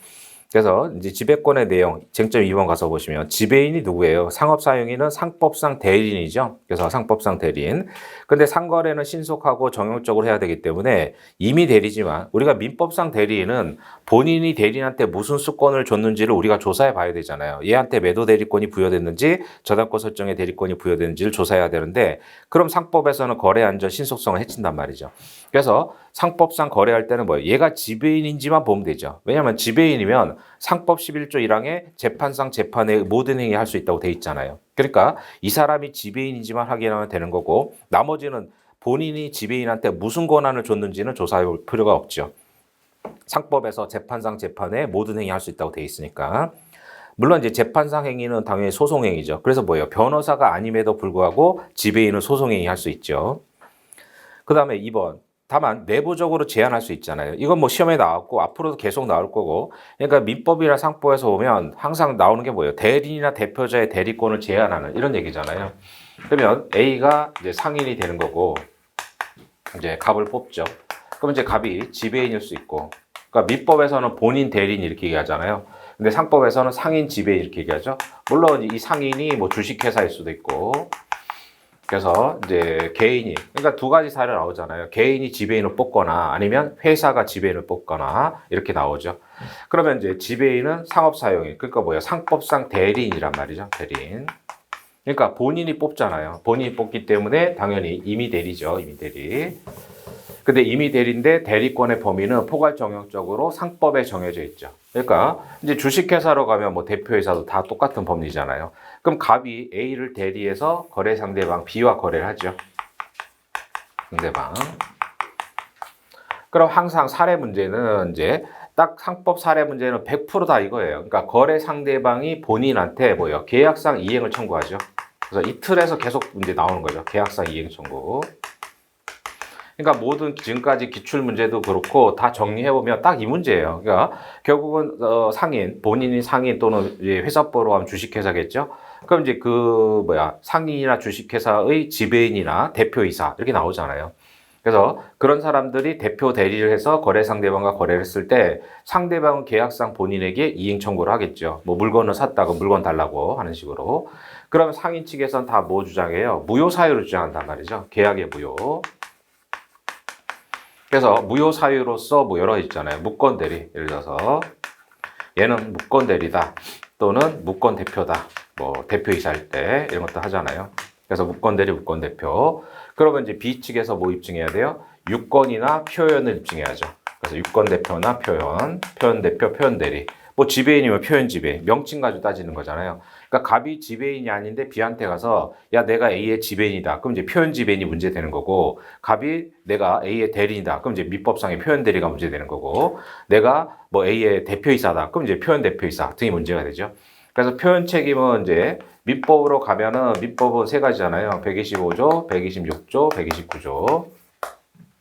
그래서 이제 지배권의 내용 쟁점 2번 가서 보시면 지배인이 누구예요? 상업 사용인은 상법상 대리인이죠. 그래서 상법상 대리인. 근데 상거래는 신속하고 정형적으로 해야 되기 때문에 이미 대리지만 우리가 민법상 대리인은 본인이 대리인한테 무슨 수권을 줬는지를 우리가 조사해 봐야 되잖아요. 얘한테 매도 대리권이 부여됐는지 저당권 설정의 대리권이 부여됐는지를 조사해야 되는데 그럼 상법에서는 거래 안전 신속성을 해친단 말이죠. 그래서 상법상 거래할 때는 뭐예요? 얘가 지배인인지만 보면 되죠. 왜냐하면 지배인이면 상법 11조 1항에 재판상 재판의 모든 행위 할 수 있다고 돼 있잖아요. 그러니까 이 사람이 지배인인지만 확인하면 되는 거고 나머지는 본인이 지배인한테 무슨 권한을 줬는지는 조사할 필요가 없죠. 상법에서 재판상 재판의 모든 행위 할 수 있다고 돼 있으니까. 물론 이제 재판상 행위는 당연히 소송행위죠. 그래서 뭐예요? 변호사가 아님에도 불구하고 지배인은 소송행위 할 수 있죠. 그 다음에 2번. 다만 내부적으로 제한할 수 있잖아요. 이건 뭐 시험에 나왔고 앞으로도 계속 나올 거고. 그러니까 민법이나 상법에서 보면 항상 나오는 게 뭐예요? 대리인이나 대표자의 대리권을 제한하는 이런 얘기잖아요. 그러면 A가 이제 상인이 되는 거고 이제 갑을 뽑죠. 그럼 이제 갑이 지배인일 수 있고. 그러니까 민법에서는 본인 대리인 이렇게 얘기하잖아요. 근데 상법에서는 상인 지배인 이렇게 얘기하죠. 물론 이 상인이 뭐 주식회사일 수도 있고. 그래서 이제 개인이, 그러니까 두 가지 사례 나오잖아요. 개인이 지배인을 뽑거나 아니면 회사가 지배인을 뽑거나 이렇게 나오죠. 그러면 이제 지배인은 상업사용인, 그러니까 뭐야? 상법상 대리인이란 말이죠. 대리인. 그러니까 본인이 뽑잖아요. 본인이 뽑기 때문에 당연히 임의 대리죠. 임의 대리. 근데 임의 대리인데 대리권의 범위는 포괄정형적으로 상법에 정해져 있죠. 그러니까 이제 주식회사로 가면 뭐 대표회사도 다 똑같은 법리잖아요. 그럼 갑이 A를 대리해서 거래 상대방 B와 거래를 하죠. 상대방. 그럼 항상 사례 문제는 이제 딱 상법 사례 문제는 100%다 이거예요. 그러니까 거래 상대방이 본인한테 뭐예요? 계약상 이행을 청구하죠. 그래서 이 틀에서 계속 문제 나오는 거죠. 계약상 이행 청구. 그러니까 모든 지금까지 기출 문제도 그렇고 다 정리해보면 딱 이 문제예요. 그러니까 결국은 상인, 본인이 상인 또는 회사법으로 하면 주식회사겠죠. 그럼 이제 상인이나 주식회사의 지배인이나 대표이사 이렇게 나오잖아요. 그래서 그런 사람들이 대표 대리를 해서 거래 상대방과 거래를 했을 때 상대방은 계약상 본인에게 이행 청구를 하겠죠. 뭐 물건을 샀다고 물건 달라고 하는 식으로. 그러면 상인 측에서는 다 뭐 주장해요? 무효 사유를 주장한단 말이죠. 계약의 무효. 그래서 무효 사유로서 뭐 여러 가지 있잖아요. 무권 대리. 예를 들어서 얘는 무권 대리다. 또는 무권 대표다. 뭐 대표이사일 때 이런 것도 하잖아요. 그래서 무권 대리, 무권 대표. 그러면 이제 B 측에서 뭐 입증해야 돼요? 유권이나 표현을 입증해야죠. 그래서 유권 대표나 표현, 표현 대표, 표현 대리. 뭐 지배인이면 표현 지배인, 명칭 가지고 따지는 거잖아요. 그러니까 갑이 지배인이 아닌데 B한테 가서 야 내가 A의 지배인이다. 그럼 이제 표현 지배인이 문제 되는 거고, 갑이 내가 A의 대리인이다. 그럼 이제 민법상의 표현 대리가 문제 되는 거고, 내가 뭐 A의 대표이사다. 그럼 이제 표현 대표이사 등이 문제가 되죠. 그래서 표현 책임은 이제 민법으로 가면은 민법은 세 가지잖아요. 125조, 126조, 129조.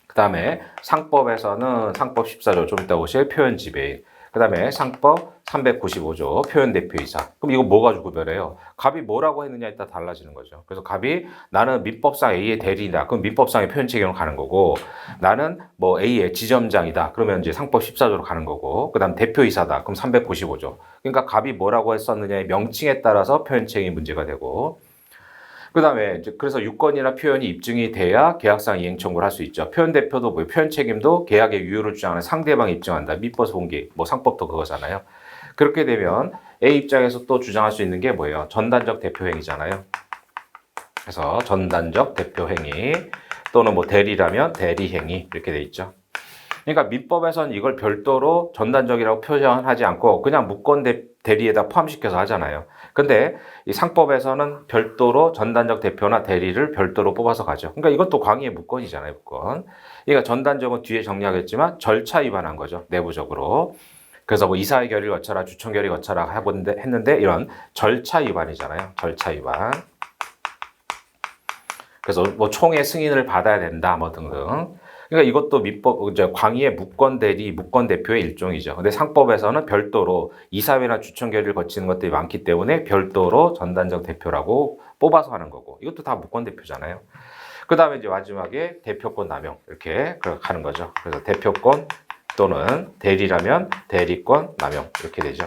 그 다음에 상법에서는 상법 14조 좀 이따 보실 표현 지배인. 그 다음에 상법 395조 표현 대표이사. 그럼 이거 뭐 가지고 구별해요? 갑이 뭐라고 했느냐에 따라 달라지는 거죠. 그래서 갑이 나는 민법상 A의 대리이다. 그럼 민법상의 표현 책임으로 가는 거고, 나는 뭐 A의 지점장이다. 그러면 이제 상법 14조로 가는 거고, 그 다음 대표이사다. 그럼 395조. 그러니까 갑이 뭐라고 했었느냐의 명칭에 따라서 표현 책임이 문제가 되고, 그 다음에 그래서 유권이나 표현이 입증이 돼야 계약상 이행 청구를 할 수 있죠. 표현 대표도 뭐 표현 책임도 계약의 유효를 주장하는 상대방이 입증한다. 민법 공개, 뭐 상법도 그거잖아요. 그렇게 되면 A 입장에서 또 주장할 수 있는 게 뭐예요? 전단적 대표행위잖아요. 그래서 전단적 대표행위 또는 뭐 대리라면 대리행위 이렇게 돼 있죠. 그러니까 민법에서는 이걸 별도로 전단적이라고 표현하지 않고 그냥 무권 대리에다 포함시켜서 하잖아요. 근데 이 상법에서는 별도로 전단적 대표나 대리를 별도로 뽑아서 가죠. 그러니까 이것도 광의의 무권이잖아요, 무권. 그러니까 전단적은 뒤에 정리하겠지만 절차 위반한 거죠, 내부적으로. 그래서 뭐 이사의 결의를 거쳐라, 주청 결의 거쳐라 했는데 이런 절차 위반이잖아요, 절차 위반. 그래서 뭐 총회 승인을 받아야 된다, 뭐 등등. 그러니까 이것도 민법, 이제 광의의 무권 대리, 무권 대표의 일종이죠. 근데 상법에서는 별도로 이사회나 주청 결의를 거치는 것들이 많기 때문에 별도로 전단적 대표라고 뽑아서 하는 거고, 이것도 다 무권 대표잖아요. 그 다음에 이제 마지막에 대표권 남용 이렇게 하는 거죠. 그래서 대표권 또는 대리라면 대리권 남용 이렇게 되죠.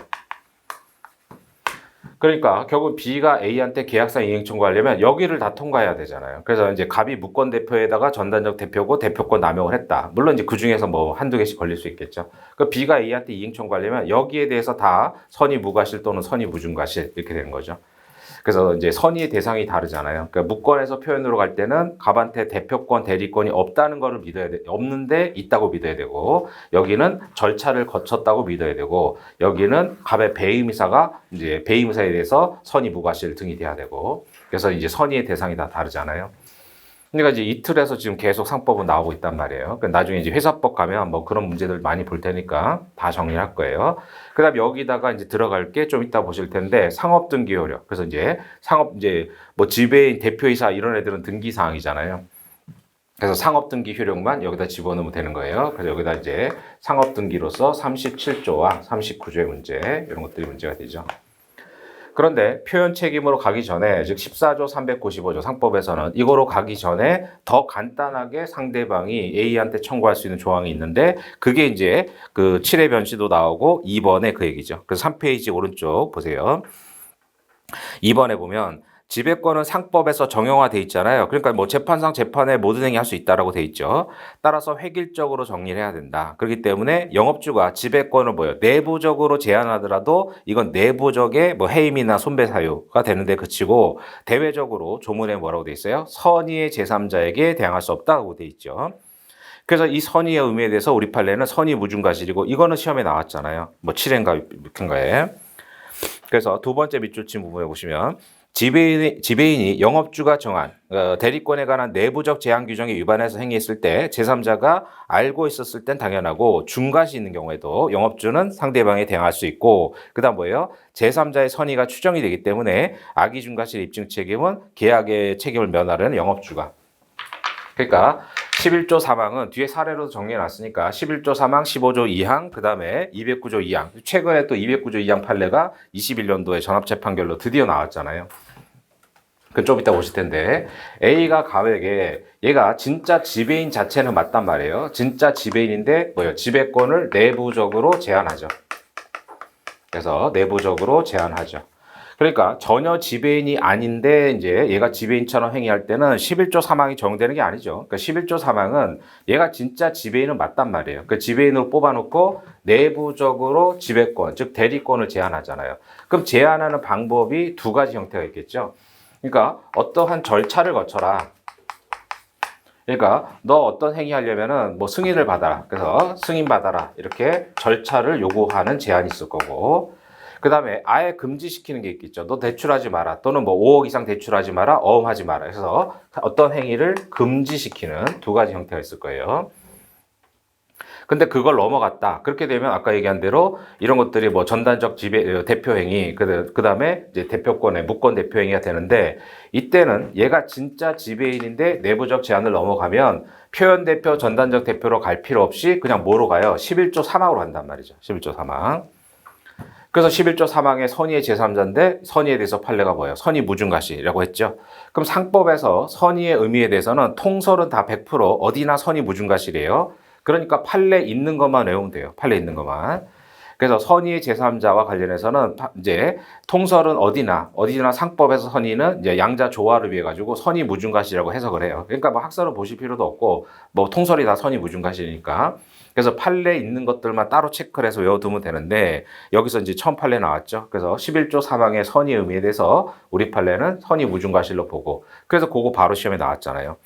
그러니까 결국 B가 A한테 계약상 이행 청구하려면 여기를 다 통과해야 되잖아요. 그래서 이제 갑이 무권 대표에다가 전단적 대표고 대표권 남용을 했다. 물론 이제 그 중에서 뭐 한두 개씩 걸릴 수 있겠죠. 그 B가 A한테 이행 청구하려면 여기에 대해서 다 선의 무과실 또는 선의 무중과실 이렇게 되는 거죠. 그래서 이제 선의의 대상이 다르잖아요. 그러니까 무권에서 표현으로 갈 때는 갑한테 대표권, 대리권이 없다는 거를 믿어야 돼. 없는데 있다고 믿어야 되고, 여기는 절차를 거쳤다고 믿어야 되고, 여기는 갑의 배임의사가 이제 배임의사에 대해서 선의 무과실 등이 돼야 되고, 그래서 이제 선의의 대상이 다 다르잖아요. 그러니까 이제 이 틀에서 지금 계속 상법은 나오고 있단 말이에요. 그러니까 나중에 이제 회사법 가면 뭐 그런 문제들 많이 볼 테니까 다 정리할 거예요. 그 다음 여기다가 이제 들어갈 게 좀 이따 보실 텐데 상업 등기 효력. 그래서 이제 상업 이제 뭐 지배인 대표이사 이런 애들은 등기 사항이잖아요. 그래서 상업 등기 효력만 여기다 집어넣으면 되는 거예요. 그래서 여기다 이제 상업 등기로서 37조와 39조의 문제 이런 것들이 문제가 되죠. 그런데 표현 책임으로 가기 전에 즉 14조 395조 상법에서는 이거로 가기 전에 더 간단하게 상대방이 A한테 청구할 수 있는 조항이 있는데 그게 이제 그 7회 변시도 나오고 2번에 그 얘기죠. 그래서 3페이지 오른쪽 보세요. 2번에 보면 지배권은 상법에서 정형화돼 있잖아요. 그러니까 뭐 재판상 재판에 모든 행위 할 수 있다라고 돼 있죠. 따라서 획일적으로 정리를 해야 된다. 그렇기 때문에 영업주가 지배권을 뭐예요? 내부적으로 제한하더라도 이건 내부적의 뭐 해임이나 손배 사유가 되는데 그치고 대외적으로 조문에 뭐라고 돼 있어요? 선의의 제3자에게 대항할 수 없다고 돼 있죠. 그래서 이 선의의 의미에 대해서 우리 판례는 선의 무중과실이고 이거는 시험에 나왔잖아요. 뭐 7회인가 6회인가에. 그래서 두 번째 밑줄 친 부분에 보시면 지배인이 영업주가 정한 대리권에 관한 내부적 제한 규정에 위반해서 행위했을 때 제3자가 알고 있었을 땐 당연하고 중과시 있는 경우에도 영업주는 상대방에 대항할 수 있고 그다음 뭐예요? 제3자의 선의가 추정이 되기 때문에 악의 중과실 입증 책임은 계약의 책임을 면하려는 영업주가. 그러니까 11조 3항은 뒤에 사례로 정리해놨으니까 11조 3항, 15조 2항, 그 다음에 209조 2항. 최근에 또 209조 2항 판례가 21년도에 전합재판결로 드디어 나왔잖아요. 그 좀 이따 보실 텐데 A가 갑에게 얘가 진짜 지배인 자체는 맞단 말이에요. 진짜 지배인인데 뭐예요? 지배권을 내부적으로 제한하죠. 그래서 내부적으로 제한하죠. 그러니까 전혀 지배인이 아닌데 이제 얘가 지배인처럼 행위할 때는 11조 3항이 적용되는 게 아니죠. 그러니까 11조 3항은 얘가 진짜 지배인은 맞단 말이에요. 그 지배인으로 뽑아놓고 내부적으로 지배권, 즉 대리권을 제한하잖아요. 그럼 제한하는 방법이 두 가지 형태가 있겠죠. 그러니까 어떠한 절차를 거쳐라. 그러니까 너 어떤 행위 하려면은 뭐 승인을 받아라. 그래서 승인 받아라. 이렇게 절차를 요구하는 제한이 있을 거고. 그 다음에 아예 금지시키는 게 있겠죠. 너 대출하지 마라. 또는 뭐 5억 이상 대출하지 마라. 어음하지 마라. 그래서 어떤 행위를 금지시키는 두 가지 형태가 있을 거예요. 근데 그걸 넘어갔다. 그렇게 되면 아까 얘기한 대로 이런 것들이 뭐 전단적 지배 대표 행위, 그 다음에 이제 대표권의 무권 대표 행위가 되는데 이때는 얘가 진짜 지배인인데 내부적 제한을 넘어가면 표현 대표, 전단적 대표로 갈 필요 없이 그냥 뭐로 가요? 11조 3항으로 간단 말이죠. 11조 3항. 그래서 11조 3항의 선의의 제3자인데 선의에 대해서 판례가 뭐예요? 선의 무중과실이라고 했죠. 그럼 상법에서 선의의 의미에 대해서는 통설은 다 100% 어디나 선의 무중과실이에요. 그러니까 판례 있는 것만 외우면 돼요. 판례 있는 것만. 그래서 선의의 제3자와 관련해서는 이제 통설은 어디나 상법에서 선의는 이제 양자 조화를 위해 가지고 선의 무중과실이라고 해석을 해요. 그러니까 뭐 학설은 보실 필요도 없고 뭐 통설이 다 선의 무중과실이니까. 그래서 판례 있는 것들만 따로 체크를 해서 외워두면 되는데 여기서 이제 처음 판례 나왔죠. 그래서 11조 사망의 선의 의미에 대해서 우리 판례는 선의 무중과실로 보고 그래서 그거 바로 시험에 나왔잖아요.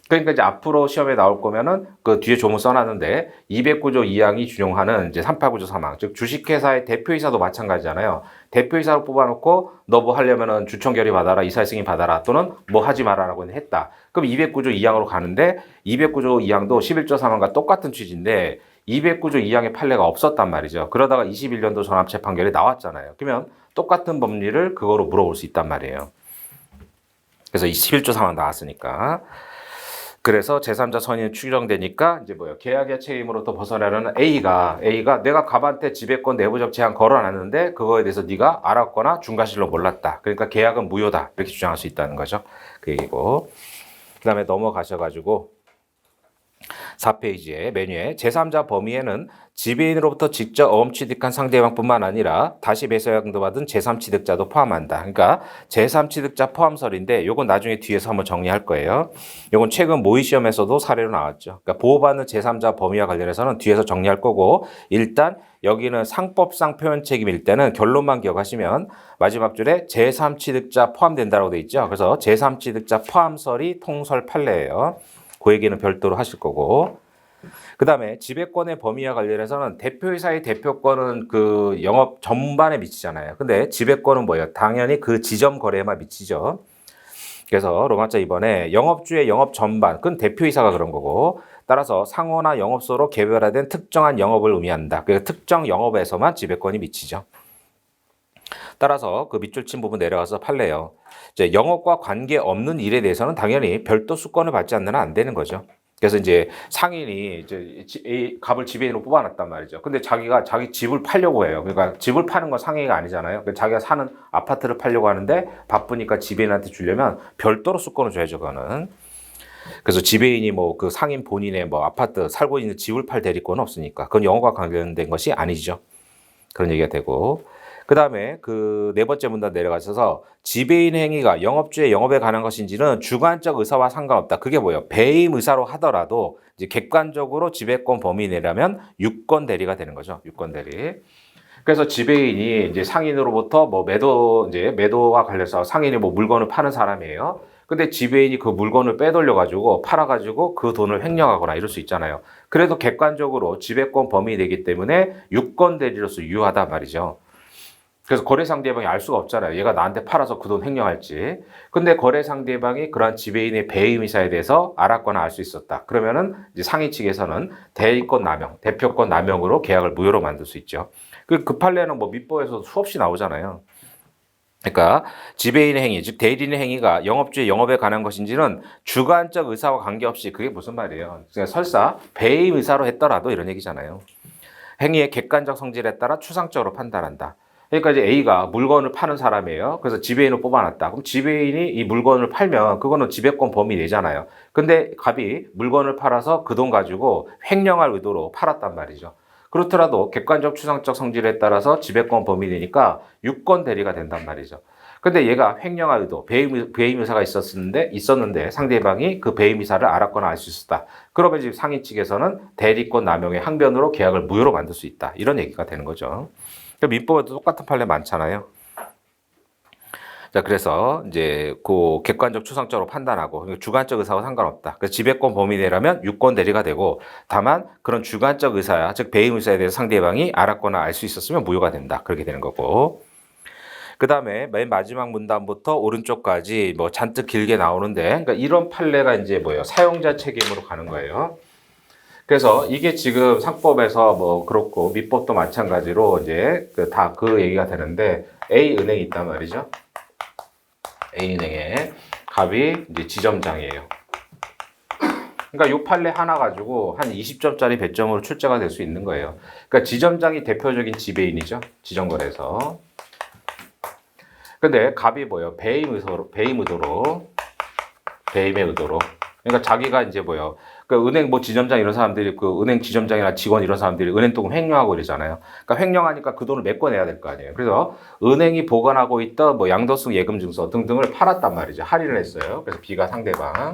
그러니까 이제 앞으로 시험에 나올 거면은 그 뒤에 조문 써놨는데 209조 2항이 준용하는 이제 389조 3항, 즉 주식회사의 대표이사도 마찬가지잖아요. 대표이사로 뽑아놓고 너 뭐 하려면은 주총 결의 받아라, 이사 승인 받아라 또는 뭐 하지 마라라고 했다. 그럼 209조 2항으로 가는데 209조 2항도 11조 3항과 똑같은 취지인데 209조 2항의 판례가 없었단 말이죠. 그러다가 21년도 전합체 판결이 나왔잖아요. 그러면 똑같은 법리를 그거로 물어볼 수 있단 말이에요. 그래서 21조 3항 나왔으니까. 그래서 제3자 선의는 추정되니까 이제 뭐예요? 계약의 책임으로부터 벗어나려는 A가 내가 갑한테 지배권 내부적 제한 걸어놨는데 그거에 대해서 네가 알았거나 중과실로 몰랐다. 그러니까 계약은 무효다. 이렇게 주장할 수 있다는 거죠. 그 얘기고. 그 다음에 넘어가셔가지고 4페이지에 메뉴에 제3자 범위에는 지배인으로부터 직접 어음취득한 상대방뿐만 아니라 다시 배상도 받은 제3취득자도 포함한다. 그러니까 제3취득자 포함설인데 요건 나중에 뒤에서 한번 정리할 거예요. 요건 최근 모의 시험에서도 사례로 나왔죠. 그러니까 보호받는 제3자 범위와 관련해서는 뒤에서 정리할 거고 일단 여기는 상법상 표현 책임일 때는 결론만 기억하시면 마지막 줄에 제3취득자 포함된다라고 돼 있죠. 그래서 제3취득자 포함설이 통설 판례예요. 그 얘기는 별도로 하실 거고. 그 다음에 지배권의 범위와 관련해서는 대표이사의 대표권은 그 영업 전반에 미치잖아요. 근데 지배권은 뭐예요? 당연히 그 지점 거래에만 미치죠. 그래서 로마자 2번에 영업주의 영업 전반, 그건 대표이사가 그런 거고 따라서 상호나 영업소로 개별화된 특정한 영업을 의미한다. 그 특정 영업에서만 지배권이 미치죠. 따라서 그 밑줄 친 부분 내려가서 판례요. 이제 영업과 관계없는 일에 대해서는 당연히 별도 수권을 받지 않는 한 안 되는 거죠. 그래서 이제 상인이 이제 갑을 지배인으로 뽑아놨단 말이죠. 근데 자기가 자기 집을 팔려고 해요. 그러니까 집을 파는 건 상인이 아니잖아요. 그러니까 자기가 사는 아파트를 팔려고 하는데 바쁘니까 지배인한테 주려면 별도로 수권을 줘야죠, 그거는. 그래서 지배인이 뭐 그 상인 본인의 뭐 아파트 살고 있는 집을 팔 대리권은 없으니까 그건 영업과 관련된 것이 아니죠. 그런 얘기가 되고. 그 다음에 그 네 번째 문단 내려가셔서 지배인 행위가 영업주의 영업에 관한 것인지는 주관적 의사와 상관없다. 그게 뭐예요? 배임 의사로 하더라도 이제 객관적으로 지배권 범위 내라면 유권 대리가 되는 거죠. 유권 대리. 그래서 지배인이 이제 상인으로부터 뭐 매도와 관련해서 상인이 뭐 물건을 파는 사람이에요. 근데 지배인이 그 물건을 빼돌려가지고 팔아가지고 그 돈을 횡령하거나 이럴 수 있잖아요. 그래도 객관적으로 지배권 범위 내기 때문에 유권 대리로서 유효하단 말이죠. 그래서 거래 상대방이 알 수가 없잖아요. 얘가 나한테 팔아서 그 돈 횡령할지. 근데 거래 상대방이 그러한 지배인의 배임 의사에 대해서 알았거나 알 수 있었다. 그러면은 이제 상인 측에서는 대리권 남용, 대표권 남용으로 계약을 무효로 만들 수 있죠. 그 판례는 뭐 민법에서 수없이 나오잖아요. 그러니까 지배인의 행위, 즉 대리인의 행위가 영업주의 영업에 관한 것인지는 주관적 의사와 관계없이 그게 무슨 말이에요? 그러니까 설사 배임 의사로 했더라도 이런 얘기잖아요. 행위의 객관적 성질에 따라 추상적으로 판단한다. 그러니까 이제 A가 물건을 파는 사람이에요. 그래서 지배인을 뽑아놨다. 그럼 지배인이 이 물건을 팔면 그거는 지배권 범위 내잖아요. 근데 갑이 물건을 팔아서 그 돈 가지고 횡령할 의도로 팔았단 말이죠. 그렇더라도 객관적 추상적 성질에 따라서 지배권 범위 내니까 유권 대리가 된단 말이죠. 근데 얘가 횡령할 의도, 배임 의사가 있었는데 상대방이 그 배임 의사를 알았거나 알 수 있었다. 그러면 지금 상인 측에서는 대리권 남용의 항변으로 계약을 무효로 만들 수 있다. 이런 얘기가 되는 거죠. 민법에도 똑같은 판례 많잖아요. 자, 그래서 이제 그 객관적 추상적으로 판단하고 주관적 의사와 상관없다. 그래서 지배권 범위 내라면 유권 대리가 되고 다만 그런 주관적 의사야, 즉 배임 의사에 대해서 상대방이 알았거나 알 수 있었으면 무효가 된다. 그렇게 되는 거고. 그 다음에 맨 마지막 문단부터 오른쪽까지 뭐 잔뜩 길게 나오는데, 그러니까 이런 판례가 이제 뭐예요? 사용자 책임으로 가는 거예요. 그래서 이게 지금 상법에서 뭐 그렇고 민법도 마찬가지로 이제 다 그 얘기가 되는데 A 은행이 있단 말이죠. A 은행에 갑이 이제 지점장이에요. 그러니까 요 판례 하나 가지고 한 20점짜리 배점으로 출제가 될 수 있는 거예요. 그러니까 지점장이 대표적인 지배인이죠. 지점거래에서. 근데 갑이 뭐예요? 배임의 의도로. 그러니까 자기가 이제 뭐예요? 그 은행 뭐 지점장 이런 사람들이 그 은행 지점장이나 직원 이런 사람들이 은행 돈 횡령하고 이러잖아요. 그러니까 횡령하니까 그 돈을 메꿔내야 될 거 아니에요. 그래서 은행이 보관하고 있던 뭐 양도성 예금 증서 등등을 팔았단 말이죠. 할인을 했어요. 그래서 B가 상대방.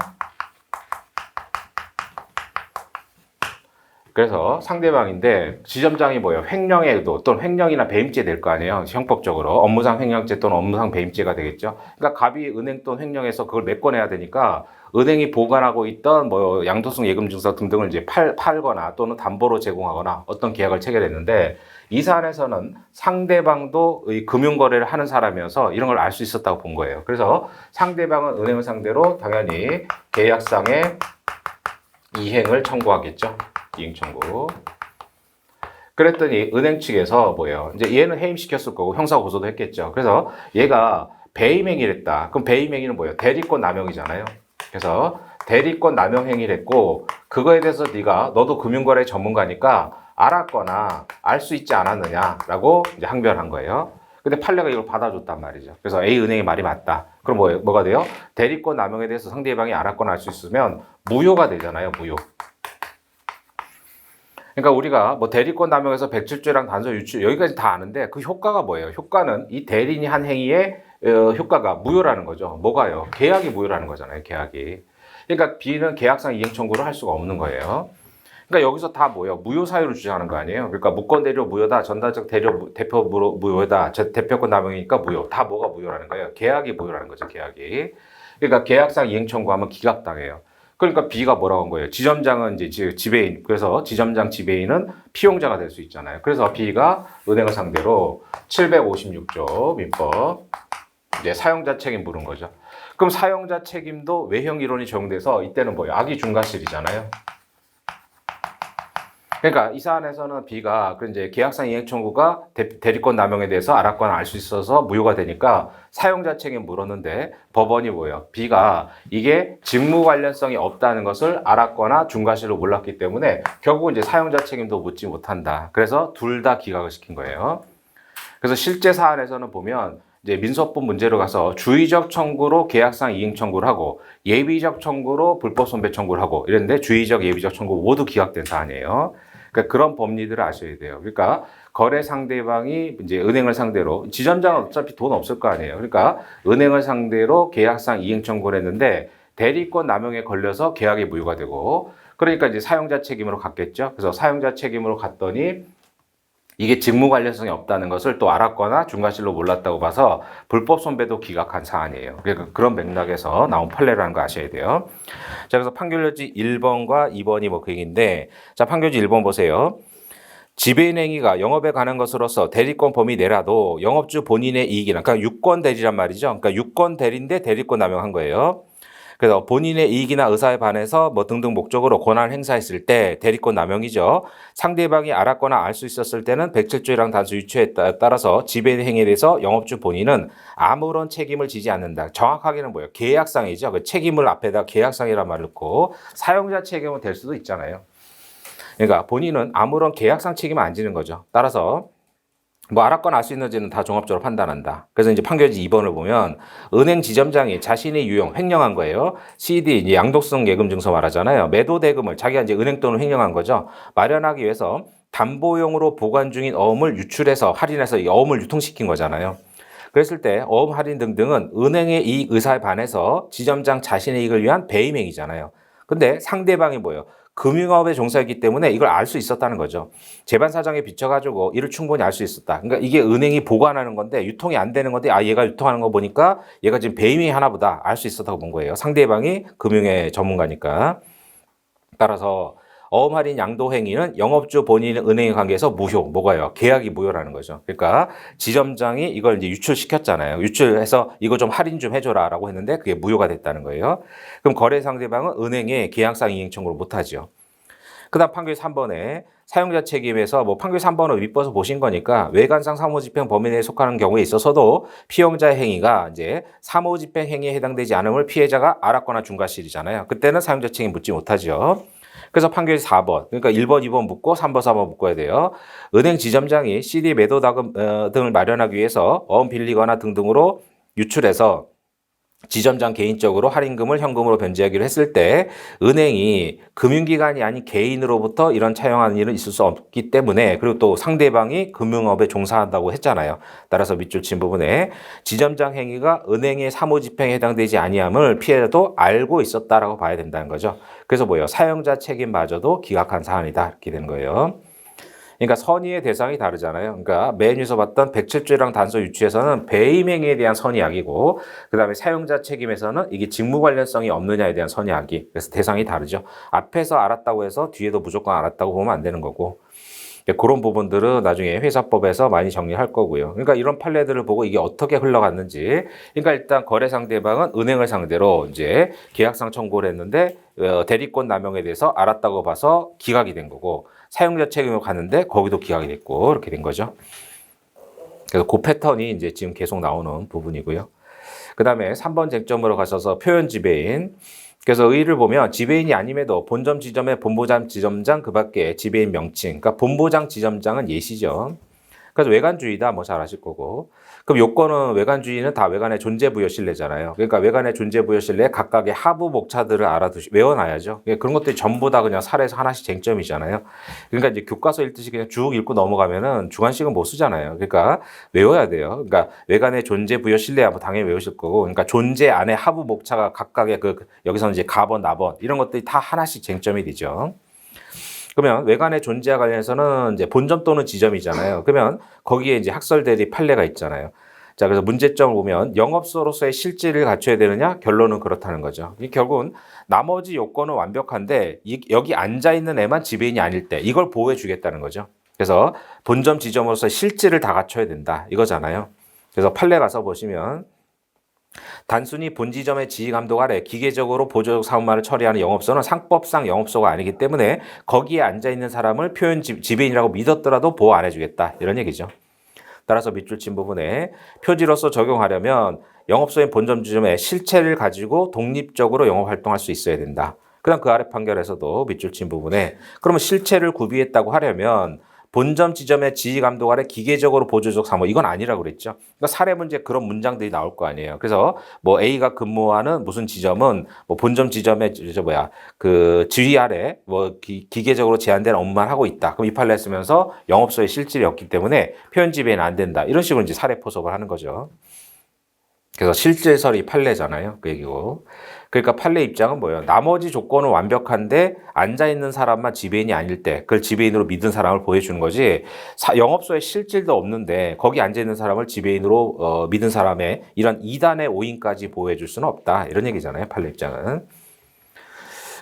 그래서 상대방인데 지점장이 뭐예요? 횡령의 의도 또는 횡령이나 배임죄 될 거 아니에요. 형법적으로 업무상 횡령죄 또는 업무상 배임죄가 되겠죠. 그러니까 갑이 은행 또는 횡령해서 그걸 메꿔내야 되니까 은행이 보관하고 있던 뭐 양도성 예금 증서 등등을 이제 팔거나 또는 담보로 제공하거나 어떤 계약을 체결했는데 이 사안에서는 상대방도 이 금융거래를 하는 사람이어서 이런 걸 알 수 있었다고 본 거예요. 그래서 상대방은 은행을 상대로 당연히 계약상의 이행을 청구하겠죠. 이행 청구. 그랬더니 은행 측에서 뭐예요? 이제 얘는 해임시켰을 거고 형사 고소도 했겠죠. 그래서 얘가 배임행위를 했다. 그럼 배임행위는 뭐예요? 대리권 남용이잖아요. 그래서 대리권 남용 행위를 했고 그거에 대해서 너도 금융거래 전문가니까 알았거나 알 수 있지 않았느냐라고 이제 항변한 거예요. 근데 판례가 이걸 받아줬단 말이죠. 그래서 A 은행의 말이 맞다. 그럼 뭐가 돼요? 대리권 남용에 대해서 상대방이 알았거나 알 수 있으면 무효가 되잖아요. 무효. 그러니까 우리가 뭐 대리권 남용에서 107조랑 단서 유출 여기까지 다 아는데 그 효과가 뭐예요? 효과는 이 대리인이 한 행위의 효과가 무효라는 거죠. 뭐가요? 계약이 무효라는 거잖아요. 계약이. 그러니까 B는 계약상 이행 청구를 할 수가 없는 거예요. 그러니까 여기서 다 뭐예요? 무효 사유를 주장하는 거 아니에요? 그러니까 무권 대료 무효다, 전달적 대료 대표 무효다, 대표권 남용이니까 무효. 다 뭐가 무효라는 거예요? 계약이 무효라는 거죠. 계약이. 그러니까 계약상 이행 청구하면 기각당해요. 그러니까 B가 뭐라고 한 거예요? 지점장은 이제 지배인. 그래서 지점장 지배인은 피용자가 될 수 있잖아요. 그래서 B가 은행을 상대로 756조 민법 이제 사용자 책임 물은 거죠. 그럼 사용자 책임도 외형 이론이 적용돼서 이때는 뭐예요? 악의 중과실이잖아요. 그러니까 이 사안에서는 B가 그 이제 계약상 이행 청구가 대리권 남용에 대해서 알았거나 알 수 있어서 무효가 되니까 사용자 책임 물었는데 법원이 뭐예요? B가 이게 직무 관련성이 없다는 것을 알았거나 중과실로 몰랐기 때문에 결국 이제 사용자 책임도 묻지 못한다. 그래서 둘 다 기각을 시킨 거예요. 그래서 실제 사안에서는 보면 이제 민소법 문제로 가서 주의적 청구로 계약상 이행 청구를 하고 예비적 청구로 불법 손배 청구를 하고 이랬는데 주의적 예비적 청구 모두 기각된 사안이에요. 그러니까 그런 법리들을 아셔야 돼요. 그러니까 거래 상대방이 이제 은행을 상대로 지점장은 어차피 돈 없을 거 아니에요. 그러니까 은행을 상대로 계약상 이행 청구를 했는데 대리권 남용에 걸려서 계약이 무효가 되고 그러니까 이제 사용자 책임으로 갔겠죠. 그래서 사용자 책임으로 갔더니 이게 직무 관련성이 없다는 것을 또 알았거나 중과실로 몰랐다고 봐서 불법 손배도 기각한 사안이에요. 그러니까 그런 맥락에서 나온 판례라는 거 아셔야 돼요. 자, 그래서 판결지 1번과 2번이 뭐 그 얘기인데, 자, 판결지 1번 보세요. 지배인 행위가 영업에 관한 것으로서 대리권 범위 내라도 영업주 본인의 이익이나, 그러니까 유권 대리란 말이죠. 그러니까 유권 대리인데 대리권 남용한 거예요. 그래서 본인의 이익이나 의사에 반해서 뭐 등등 목적으로 권한을 행사했을 때 대리권 남용이죠. 상대방이 알았거나 알 수 있었을 때는 107조랑 단수 유추에 따라서 지배 행위에 대해서 영업주 본인은 아무런 책임을 지지 않는다. 정확하게는 뭐예요? 계약상이죠. 그 책임을 앞에다 계약상이란 말을 넣고 사용자 책임은 될 수도 있잖아요. 그러니까 본인은 아무런 계약상 책임을 안 지는 거죠. 따라서 뭐 알았거나 알 수 있는지는 다 종합적으로 판단한다. 그래서 이제 판결지 2번을 보면 은행 지점장이 자신의 유용 횡령한 거예요. CD 이제 양도성 예금 증서 말하잖아요. 매도 대금을 자기가 이제 은행 돈을 횡령한 거죠. 마련하기 위해서 담보용으로 보관 중인 어음을 유출해서 할인해서 이 어음을 유통시킨 거잖아요. 그랬을 때 어음 할인 등등은 은행의 이익 의사에 반해서 지점장 자신의 이익을 위한 배임행위잖아요. 근데 상대방이 뭐예요? 금융업에 종사했기 때문에 이걸 알 수 있었다는 거죠. 재반 사정에 비춰가지고 이를 충분히 알 수 있었다. 그러니까 이게 은행이 보관하는 건데 유통이 안 되는 건데 얘가 유통하는 거 보니까 얘가 지금 배임이 하나 보다 알 수 있었다고 본 거예요. 상대방이 금융의 전문가니까. 따라서 어음 할인 양도 행위는 영업주 본인의 은행의 관계에서 무효. 뭐가요? 계약이 무효라는 거죠. 그러니까 지점장이 이걸 이제 유출시켰잖아요. 유출해서 이거 좀 할인 좀 해줘라라고 했는데 그게 무효가 됐다는 거예요. 그럼 거래 상대방은 은행에 계약상 이행 청구를 못하죠. 그다음 판결 3번에 사용자 책임에서 뭐 판결 3번을 윗버서 보신 거니까 외관상 사무집행 범위 내에 속하는 경우에 있어서도 피용자의 행위가 이제 사무집행 행위에 해당되지 않음을 피해자가 알았거나 중과실이잖아요. 그때는 사용자 책임 묻지 못하죠. 그래서 판결 4번, 그러니까 1번, 2번 묻고 3번, 4번 묶어야 돼요. 은행 지점장이 CD 매도 자금 등을 마련하기 위해서 어음 빌리거나 등등으로 유출해서 지점장 개인적으로 할인금을 현금으로 변제하기로 했을 때 은행이 금융기관이 아닌 개인으로부터 이런 차용하는 일은 있을 수 없기 때문에, 그리고 또 상대방이 금융업에 종사한다고 했잖아요. 따라서 밑줄 친 부분에 지점장 행위가 은행의 사무집행에 해당되지 아니함을 피해자도 알고 있었다라고 봐야 된다는 거죠. 그래서 뭐예요? 사용자 책임마저도 기각한 사안이다 이렇게 되는 거예요. 그러니까 선의의 대상이 다르잖아요. 그러니까 맨 위에서 봤던 107조랑 단서 유추에서는 배임행위에 대한 선의악이고, 그 다음에 사용자 책임에서는 이게 직무 관련성이 없느냐에 대한 선의악이, 그래서 대상이 다르죠. 앞에서 알았다고 해서 뒤에도 무조건 알았다고 보면 안 되는 거고, 그런 부분들은 나중에 회사법에서 많이 정리할 거고요. 그러니까 이런 판례들을 보고 이게 어떻게 흘러갔는지, 그러니까 일단 거래 상대방은 은행을 상대로 이제 계약상 청구를 했는데 대리권 남용에 대해서 알았다고 봐서 기각이 된 거고, 사용자 책임으로 갔는데 거기도 기각이 됐고, 이렇게 된 거죠. 그래서 그 패턴이 이제 지금 계속 나오는 부분이고요. 그 다음에 3번 쟁점으로 가셔서 표현 지배인. 그래서 의의를 보면 지배인이 아님에도 본점 지점의 본부장 지점장 그 밖에 지배인 명칭. 그러니까 본부장 지점장은 예시죠. 그래서 외관주의다 뭐 잘 아실 거고. 그럼 요건은 외관주의는 다 외관의 존재부여실내잖아요. 그러니까 외관의 존재부여실내 각각의 하부 목차들을 외워놔야죠. 그런 것들이 전부 다 그냥 사례에서 하나씩 쟁점이잖아요. 그러니까 이제 교과서 읽듯이 그냥 쭉 읽고 넘어가면은 주관식은 못 쓰잖아요. 그러니까 외워야 돼요. 그러니까 외관의 존재부여실내야 뭐 당연히 외우실 거고. 그러니까 존재 안에 하부 목차가 각각의 여기서는 이제 가번, 나번 이런 것들이 다 하나씩 쟁점이 되죠. 그러면 외관의 존재와 관련해서는 이제 본점 또는 지점이잖아요. 그러면 거기에 이제 학설 대리 판례가 있잖아요. 자, 그래서 문제점을 보면 영업소로서의 실질을 갖춰야 되느냐? 결론은 그렇다는 거죠. 결국은 나머지 요건은 완벽한데 여기 앉아 있는 애만 지배인이 아닐 때 이걸 보호해 주겠다는 거죠. 그래서 본점 지점으로서의 실질을 다 갖춰야 된다 이거잖아요. 그래서 판례 가서 보시면 단순히 본지점의 지휘감독 아래 기계적으로 보조적 사무만을 처리하는 영업소는 상법상 영업소가 아니기 때문에 거기에 앉아있는 사람을 표현 지배인이라고 믿었더라도 보호 안 해주겠다 이런 얘기죠. 따라서 밑줄 친 부분에 표지로서 적용하려면 영업소인 본점 지점의 실체를 가지고 독립적으로 영업활동할 수 있어야 된다. 그 다음 그 아래 판결에서도 밑줄 친 부분에 그러면 실체를 구비했다고 하려면 본점 지점의 지휘 감독 아래 기계적으로 보조적 사무 이건 아니라고 그랬죠. 그러니까 사례 문제 그런 문장들이 나올 거 아니에요. 그래서 뭐 A가 근무하는 무슨 지점은 뭐 본점 지점의 그 지휘 아래 뭐 기계적으로 제한된 업무만 하고 있다. 그럼 이 판례 쓰면서 영업소의 실질이 없기 때문에 표현 지배는 안 된다. 이런 식으로 이제 사례 포섭을 하는 거죠. 그래서 실질설이 판례잖아요. 그 얘기고. 그러니까 판례 입장은 뭐예요? 나머지 조건은 완벽한데 앉아있는 사람만 지배인이 아닐 때 그걸 지배인으로 믿은 사람을 보여주는 거지 영업소에 실질도 없는데 거기 앉아있는 사람을 지배인으로 믿은 사람의 이런 2단의 오인까지 보호해줄 수는 없다. 이런 얘기잖아요. 판례 입장은.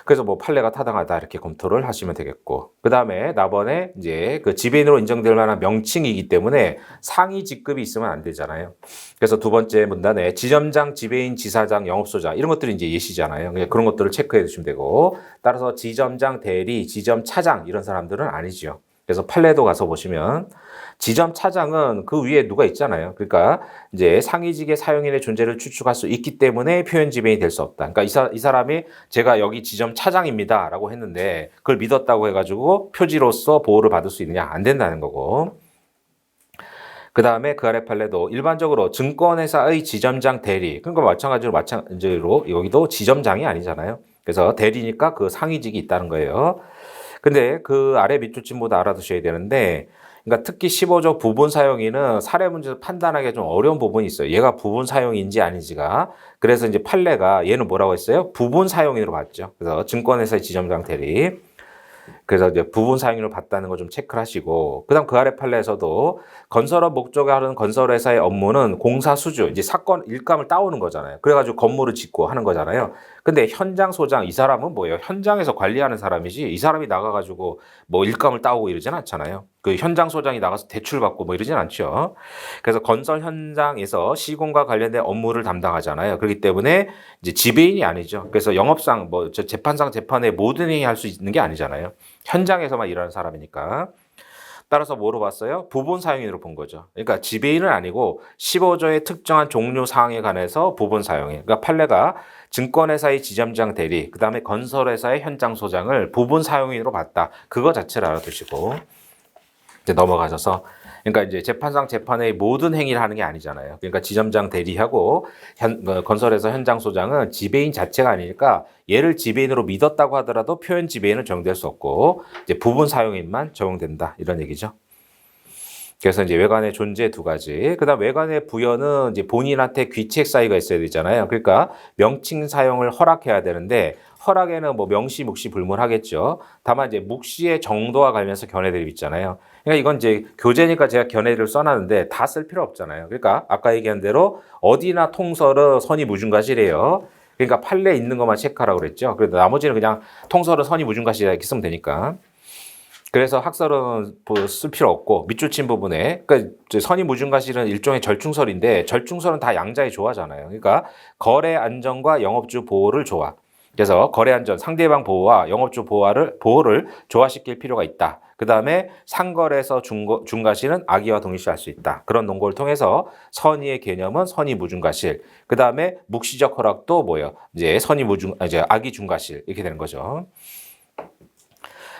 그래서 뭐 판례가 타당하다 이렇게 검토를 하시면 되겠고, 그 다음에 나번에 이제 그 지배인으로 인정될 만한 명칭이기 때문에 상위 직급이 있으면 안 되잖아요. 그래서 두 번째 문단에 지점장, 지배인, 지사장, 영업소장 이런 것들이 이제 예시잖아요. 그런 것들을 체크해 주시면 되고, 따라서 지점장, 대리, 지점 차장 이런 사람들은 아니죠. 그래서 판례도 가서 보시면 지점 차장은 그 위에 누가 있잖아요. 그러니까 이제 상위직의 사용인의 존재를 추측할 수 있기 때문에 표현 지배인이 될 수 없다. 그러니까 이 사람이 제가 여기 지점 차장입니다라고 했는데 그걸 믿었다고 해가지고 표지로서 보호를 받을 수 있느냐? 안 된다는 거고. 그 다음에 그 아래 판례도 일반적으로 증권회사의 지점장 대리, 그러니까 마찬가지로 여기도 지점장이 아니잖아요. 그래서 대리니까 그 상위직이 있다는 거예요. 근데 그 아래 밑줄 친보다 알아두셔야 되는데, 그러니까 특히 15조 부분 사용인은 사례 문제에서 판단하기 좀 어려운 부분이 있어요. 얘가 부분 사용인지 아닌지가. 그래서 이제 판례가 얘는 뭐라고 했어요? 부분 사용인으로 봤죠. 그래서 증권회사의 지점장 대리. 그래서 이제 부분 사용인으로 봤다는 거 좀 체크를 하시고, 그 다음 그 아래 판례에서도 건설업 목적에 하는 건설회사의 업무는 공사 수주, 이제 사건 일감을 따오는 거잖아요. 그래가지고 건물을 짓고 하는 거잖아요. 근데 현장 소장, 이 사람은 뭐예요? 현장에서 관리하는 사람이지, 이 사람이 나가가지고 뭐 일감을 따오고 이러진 않잖아요. 그 현장 소장이 나가서 대출 받고 뭐 이러진 않죠. 그래서 건설 현장에서 시공과 관련된 업무를 담당하잖아요. 그렇기 때문에 이제 지배인이 아니죠. 그래서 영업상 뭐 재판상 재판에 모든 행위 할 수 있는 게 아니잖아요. 현장에서만 일하는 사람이니까. 따라서 뭐로 봤어요? 부분 사용인으로 본 거죠. 그러니까 지배인은 아니고 15조의 특정한 종류 사항에 관해서 부분 사용인. 그러니까 판례가 증권회사의 지점장 대리, 그 다음에 건설회사의 현장 소장을 부분 사용인으로 봤다. 그거 자체를 알아두시고 이제 넘어가셔서 그러니까 이제 재판상 재판의 모든 행위를 하는 게 아니잖아요. 그러니까 지점장 대리하고 건설회사 현장 소장은 지배인 자체가 아니니까 얘를 지배인으로 믿었다고 하더라도 표현 지배인은 적용될 수 없고 이제 부분 사용인만 적용된다 이런 얘기죠. 그래서 이제 외관의 존재 두 가지. 그다음 외관의 부여는 이제 본인한테 귀책 사유가 있어야 되잖아요. 그러니까 명칭 사용을 허락해야 되는데 허락에는 뭐 명시, 묵시 불문하겠죠. 다만 이제 묵시의 정도와 관련해서 견해 대립 있잖아요. 그러니까 이건 이제 교재니까 제가 견해를 써놨는데 다 쓸 필요 없잖아요. 그러니까 아까 얘기한 대로 어디나 통설은 선이 무중가실이에요. 그러니까 판례에 있는 것만 체크하라고 그랬죠. 그래도 나머지는 그냥 통설은 선이 무중가실이라 이렇게 쓰면 되니까. 그래서 학설은 쓸 필요 없고 밑줄 친 부분에 그러니까 선의 무중가실은 일종의 절충설인데 절충설은 다 양자의 조화잖아요. 그러니까 거래 안전과 영업주 보호를 조화. 그래서 거래 안전, 상대방 보호와 영업주 보호를 조화시킬 필요가 있다. 그 다음에 상거래에서 중가실은 악의와 동일시할 수 있다. 그런 논거를 통해서 선의의 개념은 선의 무중가실. 그 다음에 묵시적 허락도 뭐예요? 이제 이제 악의 중가실 이렇게 되는 거죠.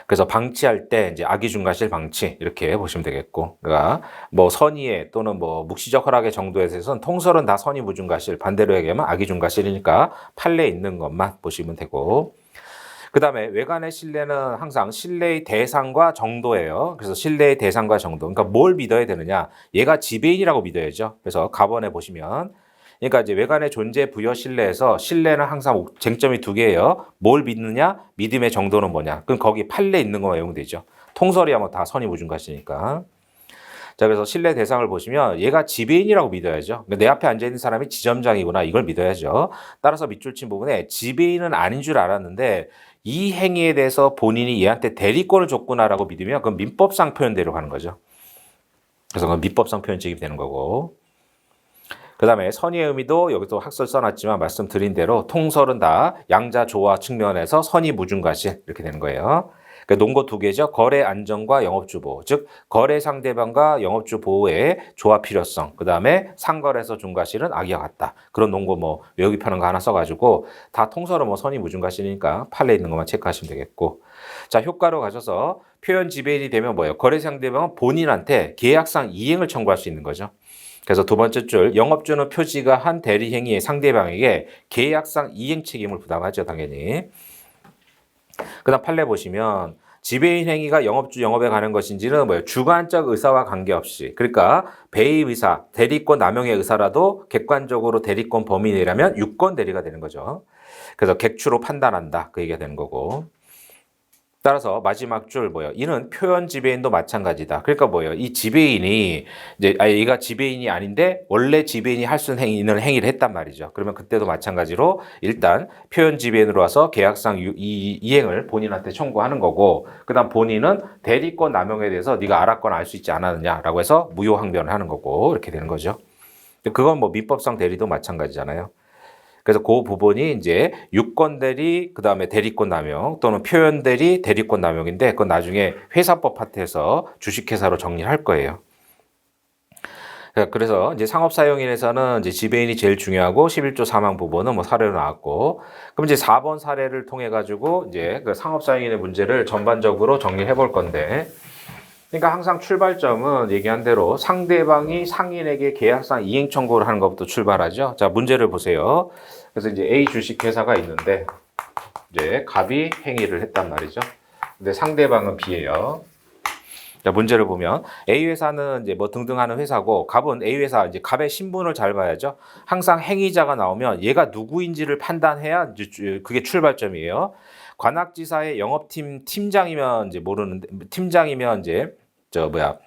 그래서 방치할 때 이제 악의중가실 방치 이렇게 보시면 되겠고, 그러니까 뭐 선의의 또는 뭐 묵시적 허락의 정도에 대해서는 통설은 다 선의 무중가실, 반대로 얘기하면 악의중가실이니까 판례에 있는 것만 보시면 되고, 그 다음에 외관의 신뢰는 항상 신뢰의 대상과 정도예요. 그래서 신뢰의 대상과 정도. 그러니까 뭘 믿어야 되느냐? 얘가 지배인이라고 믿어야죠. 그래서 가번에 보시면. 그러니까 이제 외관의 존재 부여 신뢰에서 신뢰는 항상 쟁점이 두 개예요. 뭘 믿느냐? 믿음의 정도는 뭐냐? 그럼 거기 판례 있는 것만 외우면 되죠. 통설이야 뭐 다 선의 무중가시니까. 자, 그래서 신뢰 대상을 보시면 얘가 지배인이라고 믿어야죠. 내 앞에 앉아있는 사람이 지점장이구나 이걸 믿어야죠. 따라서 밑줄 친 부분에 지배인은 아닌 줄 알았는데 이 행위에 대해서 본인이 얘한테 대리권을 줬구나라고 믿으면 그건 민법상 표현대로 가는 거죠. 그래서 그건 민법상 표현책이 되는 거고. 그 다음에 선의의 의미도 여기서 학설 써놨지만 말씀드린 대로 통설은 다 양자 조화 측면에서 선의 무중가실 이렇게 되는 거예요. 그러니까 논거 두 개죠. 거래 안전과 영업주 보호, 즉 거래 상대방과 영업주 보호의 조화 필요성. 그 다음에 상거래에서 중가실은 악의와 같다. 그런 논거 뭐 외우기 편한 거 하나 써가지고 다 통설은 뭐 선의 무중가실이니까 판례 있는 것만 체크하시면 되겠고. 자, 효과로 가셔서 표현 지배인이 되면 뭐예요? 거래 상대방은 본인한테 계약상 이행을 청구할 수 있는 거죠. 그래서 두 번째 줄 영업주는 표지가 한 대리 행위의 상대방에게 계약상 이행 책임을 부담하죠, 당연히. 그다음 판례 보시면 지배인 행위가 영업주 영업에 관한 것인지는 뭐예요? 주관적 의사와 관계없이. 그러니까 배의 의사, 대리권 남용의 의사라도 객관적으로 대리권 범인이라면 유권 대리가 되는 거죠. 그래서 객추로 판단한다. 그 얘기가 되는 거고. 따라서 마지막 줄 뭐예요? 이는 표현 지배인도 마찬가지다. 그러니까 뭐예요? 이 지배인이 이제 얘가 지배인이 아닌데 원래 지배인이 할 수 있는 행위를 했단 말이죠. 그러면 그때도 마찬가지로 일단 표현 지배인으로 와서 계약상 이행을 본인한테 청구하는 거고, 그다음 본인은 대리권 남용에 대해서 네가 알았거나 알 수 있지 않았느냐라고 해서 무효항변을 하는 거고 이렇게 되는 거죠. 그건 뭐 민법상 대리도 마찬가지잖아요. 그래서 그 부분이 이제 유권 대리, 그 다음에 대리권 남용 또는 표현 대리, 대리권 남용인데 그건 나중에 회사법 파트에서 주식회사로 정리를 할 거예요. 그래서 이제 상업사용인에서는 이제 지배인이 제일 중요하고 11조 사망 부분은 뭐 사례로 나왔고, 그럼 이제 4번 사례를 통해 가지고 이제 그 상업사용인의 문제를 전반적으로 정리해 볼 건데, 그러니까 항상 출발점은 얘기한 대로 상대방이 상인에게 계약상 이행 청구를 하는 것부터 출발하죠. 자, 문제를 보세요. 그래서 이제 A 주식회사가 있는데 이제 갑이 행위를 했단 말이죠. 근데 상대방은 B예요. 자, 문제를 보면 A 회사는 이제 뭐 등등 하는 회사고 갑은 A 회사 이제 갑의 신분을 잘 봐야죠. 항상 행위자가 나오면 얘가 누구인지를 판단해야 이제 그게 출발점이에요. 관악지사의 영업팀 팀장이면 이제 모르는데 팀장이면 이제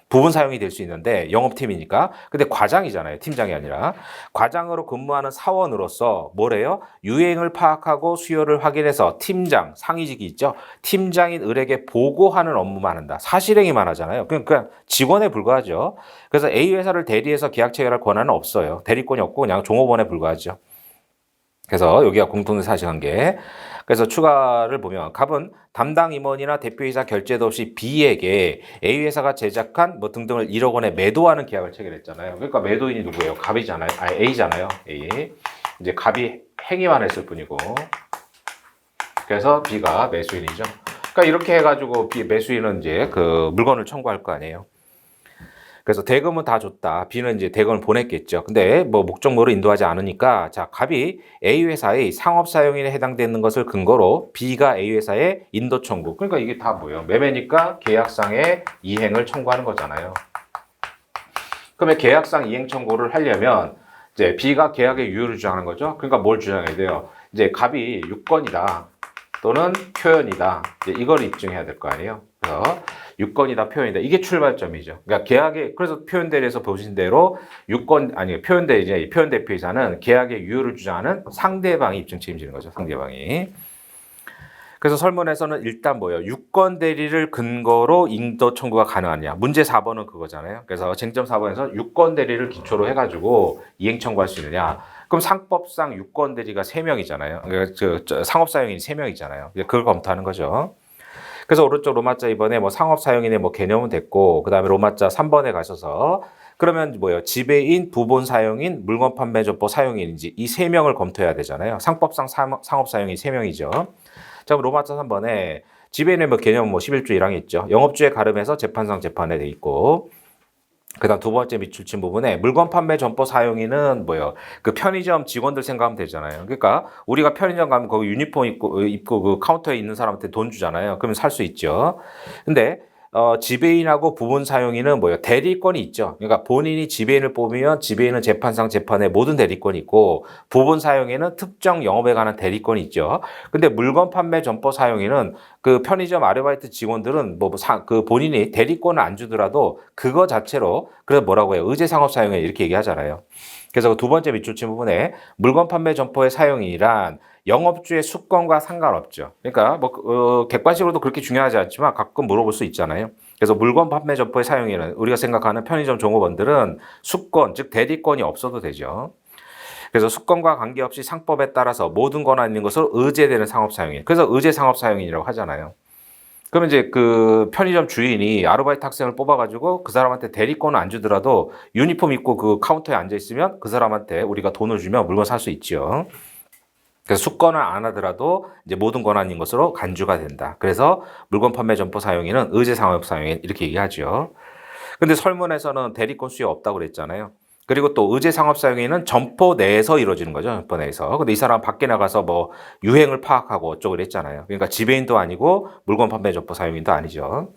부분 사용이 될 수 있는데 영업팀이니까. 근데 과장이잖아요. 팀장이 아니라. 과장으로 근무하는 사원으로서 뭐래요? 유행을 파악하고 수요를 확인해서 팀장, 상위직이 있죠. 팀장인 을에게 보고하는 업무만 한다. 사실행위만 하잖아요. 그냥 직원에 불과하죠. 그래서 A 회사를 대리해서 계약 체결할 권한은 없어요. 대리권이 없고 그냥 종업원에 불과하죠. 그래서 여기가 공통된 사실관계. 그래서 추가를 보면 갑은 담당 임원이나 대표이사 결제도 없이 B에게 A 회사가 제작한 뭐 등등을 1억 원에 매도하는 계약을 체결했잖아요. 그러니까 매도인이 누구예요? 갑이잖아요. A잖아요. A. 이제 갑이 행위만 했을 뿐이고. 그래서 B가 매수인이죠. 그러니까 이렇게 해가지고 B 매수인은 이제 그 물건을 청구할 거 아니에요. 그래서 대금은 다 줬다. B는 이제 대금을 보냈겠죠. 근데 뭐 목적물을 인도하지 않으니까 자, 갑이 A 회사의 상업 사용인에 해당되는 것을 근거로 B가 A 회사에 인도 청구. 그러니까 이게 다 뭐예요? 매매니까 계약상의 이행을 청구하는 거잖아요. 그러면 계약상 이행 청구를 하려면 이제 B가 계약의 유효를 주장하는 거죠. 그러니까 뭘 주장해야 돼요? 이제 갑이 유권이다 또는 표현이다. 이제 이걸 입증해야 될 거 아니에요. 그래서 유권이다 표현이다. 이게 출발점이죠. 그러니까 계약의 그래서 표현 대리에서 보신 대로 유권 아니 표현 대리 이제 표현 대표이사는 계약의 유효를 주장하는 상대방이 입증 책임지는 거죠. 상대방이. 그래서 설문에서는 일단 뭐예요? 유권 대리를 근거로 인도 청구가 가능하냐. 문제 4번은 그거잖아요. 그래서 쟁점 4번에서 유권 대리를 기초로 해가지고 이행 청구할 수 있느냐. 그럼 상법상 유권 대리가 3명이잖아요. 그러니까 상업 사용인이 3명이잖아요. 그걸 검토하는 거죠. 그래서 오른쪽 로마자 2번에 뭐 상업 사용인의 뭐 개념은 됐고, 그 다음에 로마자 3번에 가셔서 그러면 뭐예요? 지배인, 부본 사용인, 물건 판매 접보 사용인인지 이 3명을 검토해야 되잖아요. 상법상 상업 사용인 3명이죠. 자, 그럼 로마자 3번에 지배인의 뭐 개념은 뭐 11조 1항에 있죠. 영업주에 가름해서 재판상 재판에 돼 있고, 그다음 두 번째 밑줄친 부분에 물건 판매 점포 사용인은 뭐예요? 그 편의점 직원들 생각하면 되잖아요. 그러니까 우리가 편의점 가면 거기 유니폼 입고 그 카운터에 있는 사람한테 돈 주잖아요. 그러면 살 수 있죠. 근데 지배인하고 부분 사용인은 뭐예요? 대리권이 있죠. 그러니까 본인이 지배인을 뽑으면 지배인은 재판상 재판에 모든 대리권이 있고 부분 사용인은 특정 영업에 관한 대리권이 있죠. 근데 물건 판매 점포 사용인은 그 편의점 아르바이트 직원들은 그 본인이 대리권을 안 주더라도 그거 자체로 그래서 뭐라고 해요? 의제 상업 사용인 이렇게 얘기하잖아요. 그래서 그 두 번째 밑줄친 부분에 물건 판매 점포의 사용인이란 영업주의 수권과 상관없죠. 그러니까 객관식으로도 그렇게 중요하지 않지만 가끔 물어볼 수 있잖아요. 그래서 물건 판매 점포의 사용인은 우리가 생각하는 편의점 종업원들은 수권, 즉 대리권이 없어도 되죠. 그래서 수권과 관계없이 상법에 따라서 모든 권한이 있는 것으로 의제되는 상업 사용인. 그래서 의제 상업 사용인이라고 하잖아요. 그러면 이제 그 편의점 주인이 아르바이트 학생을 뽑아가지고 그 사람한테 대리권을 안 주더라도 유니폼 입고 그 카운터에 앉아 있으면 그 사람한테 우리가 돈을 주면 물건 살 수 있죠. 그래서 수권을 안 하더라도 이제 모든 권한인 것으로 간주가 된다. 그래서 물건 판매 점포 사용인은 의제 상업 사용인 이렇게 얘기하죠. 근데 설문에서는 대리권 수요 없다고 그랬잖아요. 그리고 또 의제 상업 사용인은 점포 내에서 이루어지는 거죠. 점포 내에서. 근데 이 사람 밖에 나가서 뭐 유행을 파악하고 어쩌고 그랬잖아요. 그러니까 지배인도 아니고 물건 판매 점포 사용인도 아니죠.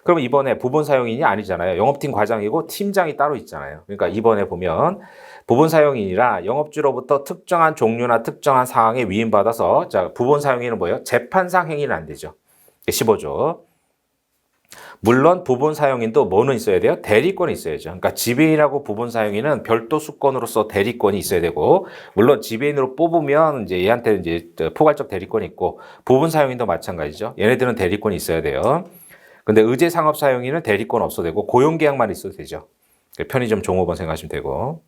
그럼 이번에 부분 사용인이 아니잖아요. 영업팀 과장이고 팀장이 따로 있잖아요. 그러니까 이번에 보면 부분 사용인이라 영업주로부터 특정한 종류나 특정한 사항에 위임받아서 자, 부분 사용인은 뭐예요? 재판상 행위는 안 되죠. 15조. 물론 부분 사용인도 뭐는 있어야 돼요? 대리권이 있어야죠. 그러니까 지배인하고 부분 사용인은 별도 수권으로서 대리권이 있어야 되고, 물론 지배인으로 뽑으면 이제 얘한테는 이제 포괄적 대리권이 있고, 부분 사용인도 마찬가지죠. 얘네들은 대리권이 있어야 돼요. 근데 의제 상업 사용인은 대리권 없어도 되고 고용계약만 있어도 되죠. 편의점 종업원 생각하시면 되고.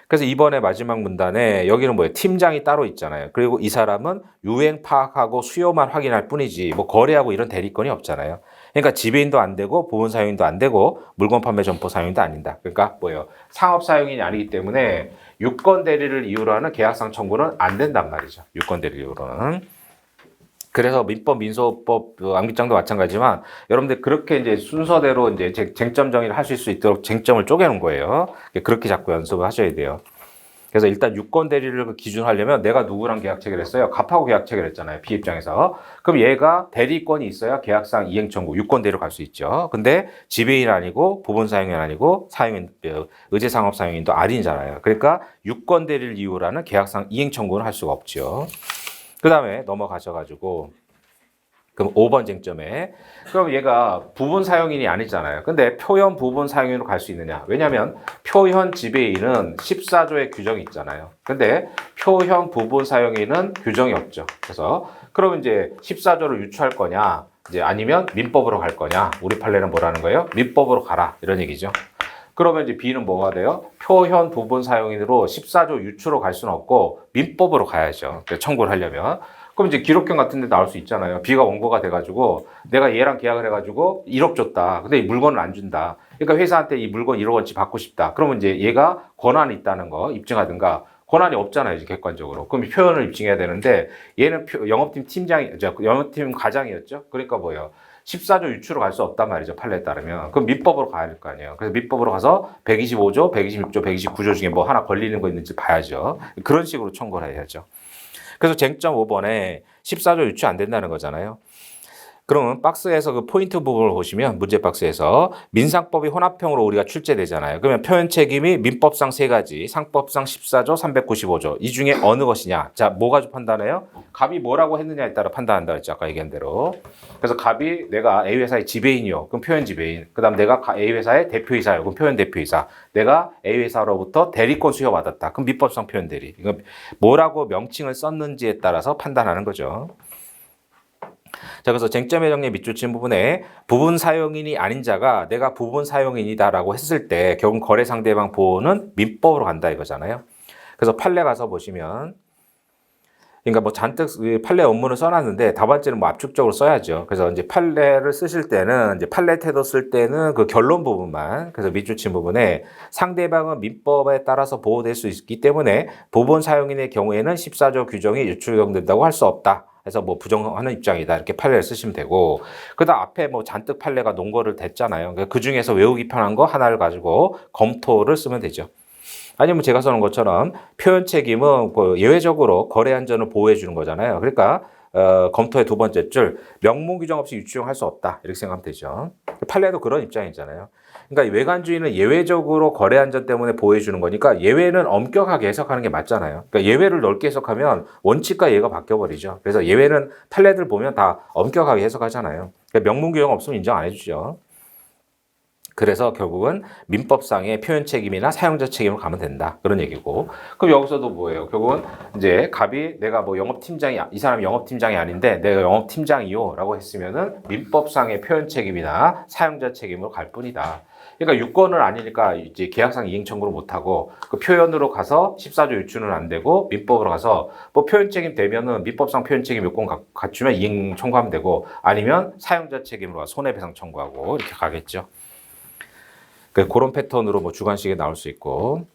그래서 이번에 마지막 문단에 여기는 뭐예요? 팀장이 따로 있잖아요. 그리고 이 사람은 유행 파악하고 수요만 확인할 뿐이지 뭐 거래하고 이런 대리권이 없잖아요. 그러니까 지배인도 안 되고 보훈 사용인도 안 되고 물건 판매 점포 사용인도 아닌다. 그러니까 뭐예요? 상업 사용인이 아니기 때문에 유권 대리를 이유로 하는 계약상 청구는 안 된단 말이죠. 유권 대리 이유로는. 그래서 민법, 민소법, 암기장도 마찬가지지만 여러분들 그렇게 이제 순서대로 이제 쟁점 정의를 하실 수 있도록 쟁점을 쪼개놓은 거예요. 그렇게 자꾸 연습을 하셔야 돼요. 그래서 일단 유권 대리를 기준하려면 내가 누구랑 계약 체결했어요? 갑하고 계약 체결했잖아요. B 입장에서. 그럼 얘가 대리권이 있어야 계약상 이행 청구, 유권 대리로 갈 수 있죠. 근데 지배인 아니고 부분 사용인 아니고 사용인, 의제 상업 사용인도 아니잖아요. 그러니까 유권 대리를 이유로 하는 계약상 이행 청구는 할 수가 없죠. 그 다음에 넘어가셔가지고 그럼 5번 쟁점에 그럼 얘가 부분 사용인이 아니잖아요. 근데 표현 부분 사용인으로 갈 수 있느냐? 왜냐하면 표현 지배인은 14조의 규정이 있잖아요. 근데 표현 부분 사용인은 규정이 없죠. 그래서 그럼 이제 14조를 유추할 거냐? 이제 아니면 민법으로 갈 거냐? 우리 판례는 뭐라는 거예요? 민법으로 가라 이런 얘기죠. 그러면 이제 B는 뭐가 돼요? 표현 부분 사용인으로 14조 유추로 갈 수는 없고 민법으로 가야죠. 청구를 하려면. 그럼 이제 기록형 같은 데 나올 수 있잖아요. B가 원고가 돼가지고 내가 얘랑 계약을 해가지고 1억 줬다. 근데 이 물건을 안 준다. 그러니까 회사한테 이 물건 1억 원치 받고 싶다. 그러면 이제 얘가 권한이 있다는 거 입증하든가 권한이 없잖아요. 이제 객관적으로. 그럼 표현을 입증해야 되는데 얘는 영업팀 과장이었죠. 그러니까 뭐예요? 14조 유추로 갈 수 없단 말이죠. 판례에 따르면. 그럼 민법으로 가야 될 거 아니에요. 그래서 민법으로 가서 125조, 126조, 129조 중에 뭐 하나 걸리는 거 있는지 봐야죠. 그런 식으로 청구를 해야죠. 그래서 쟁점 5번에 14조 유추 안 된다는 거잖아요. 그러면 박스에서 그 포인트 부분을 보시면 문제 박스에서 민상법이 혼합형으로 우리가 출제되잖아요. 그러면 표현 책임이 민법상 3가지, 상법상 14조, 395조 이 중에 어느 것이냐? 자, 뭐 가지고 판단해요? 갑이 뭐라고 했느냐에 따라 판단한다 했죠. 아까 얘기한 대로. 그래서 갑이 내가 A 회사의 지배인이요. 그럼 표현 지배인. 그다음 내가 A 회사의 대표이사요. 그럼 표현 대표이사. 내가 A 회사로부터 대리권 수여받았다. 그럼 민법상 표현 대리. 이건 뭐라고 명칭을 썼는지에 따라서 판단하는 거죠. 자, 그래서 쟁점의 정리 밑줄 친 부분에 부분 사용인이 아닌 자가 내가 부분 사용인이다라고 했을 때 결국 거래 상대방 보호는 민법으로 간다 이거잖아요. 그래서 판례 가서 보시면 그러니까 뭐 잔뜩 판례 원문을 써놨는데 답안지는 뭐 압축적으로 써야죠. 그래서 이제 판례를 쓰실 때는 이제 판례 태도 쓸 때는 그 결론 부분만 그래서 밑줄 친 부분에 상대방은 민법에 따라서 보호될 수 있기 때문에 부분 사용인의 경우에는 14조 규정이 유출된다고 할 수 없다. 그래서 뭐 부정하는 입장이다 이렇게 판례를 쓰시면 되고 그다음 앞에 뭐 잔뜩 판례가 논거를 댔잖아요. 그 중에서 외우기 편한 거 하나를 가지고 검토를 쓰면 되죠. 아니면 제가 써놓은 것처럼 표현 책임은 예외적으로 거래 안전을 보호해 주는 거잖아요. 그러니까 검토의 두 번째 줄 명문 규정 없이 유추용할 수 없다 이렇게 생각하면 되죠. 판례도 그런 입장이잖아요. 그러니까 외관주의는 예외적으로 거래 안전 때문에 보호해 주는 거니까 예외는 엄격하게 해석하는 게 맞잖아요. 그러니까 예외를 넓게 해석하면 원칙과 예가 바뀌어 버리죠. 그래서 예외는 판례들 보면 다 엄격하게 해석하잖아요. 그러니까 명문 규정 없으면 인정 안 해주죠. 그래서 결국은 민법상의 표현 책임이나 사용자 책임으로 가면 된다. 그런 얘기고. 그럼 여기서도 뭐예요? 결국은 이제 갑이 내가 뭐 영업팀장이, 이 사람이 영업팀장이 아닌데 내가 영업팀장이요. 라고 했으면은 민법상의 표현 책임이나 사용자 책임으로 갈 뿐이다. 그러니까 유권을 아니니까 이제 계약상 이행 청구를 못하고 그 표현으로 가서 14조 유추는 안 되고 민법으로 가서 뭐 표현 책임 되면은 민법상 표현 책임 요건 갖추면 이행 청구하면 되고 아니면 사용자 책임으로 손해배상 청구하고 이렇게 가겠죠. 그런 패턴으로 뭐 주관식에 나올 수 있고.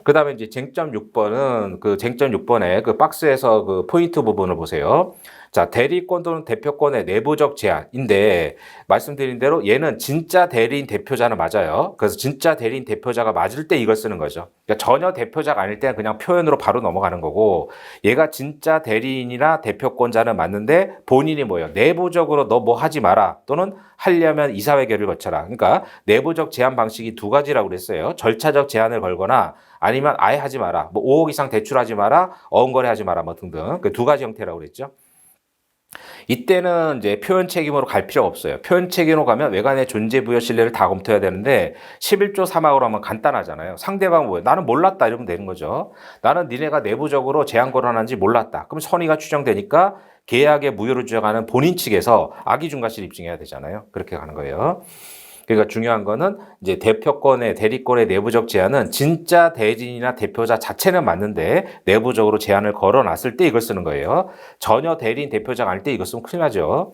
그 다음에 이제 쟁점 6번은 그 쟁점 6번에 그 박스에서 그 포인트 부분을 보세요. 자, 대리권 또는 대표권의 내부적 제한인데 말씀드린 대로 얘는 진짜 대리인 대표자는 맞아요. 그래서 진짜 대리인 대표자가 맞을 때 이걸 쓰는 거죠. 그러니까 전혀 대표자가 아닐 때는 그냥 표현으로 바로 넘어가는 거고 얘가 진짜 대리인이나 대표권자는 맞는데 본인이 뭐예요? 내부적으로 너 뭐 하지 마라 또는 하려면 이사회결을 거쳐라. 그러니까 내부적 제한 방식이 두 가지라고 그랬어요. 절차적 제한을 걸거나 아니면 아예 하지 마라. 뭐 5억 이상 대출하지 마라. 어음거래하지 마라. 뭐 등등. 그 두 가지 형태라고 그랬죠. 이때는 이제 표현 책임으로 갈 필요가 없어요. 표현 책임으로 가면 외관의 존재 부여 신뢰를 다 검토해야 되는데 11조 3항으로 하면 간단하잖아요. 상대방은 뭐예요? 나는 몰랐다 이러면 되는 거죠. 나는 니네가 내부적으로 제한 거론하는지 몰랐다. 그럼 선의가 추정되니까 계약의 무효를 주장하는 본인 측에서 악의 중과실 입증해야 되잖아요. 그렇게 가는 거예요. 그러니까 중요한 거는 이제 대표권의 대리권의 내부적 제한은 진짜 대리인이나 대표자 자체는 맞는데 내부적으로 제한을 걸어놨을 때 이걸 쓰는 거예요. 전혀 대리인 대표자가 아닐 때 이거 쓰면 큰일 나죠.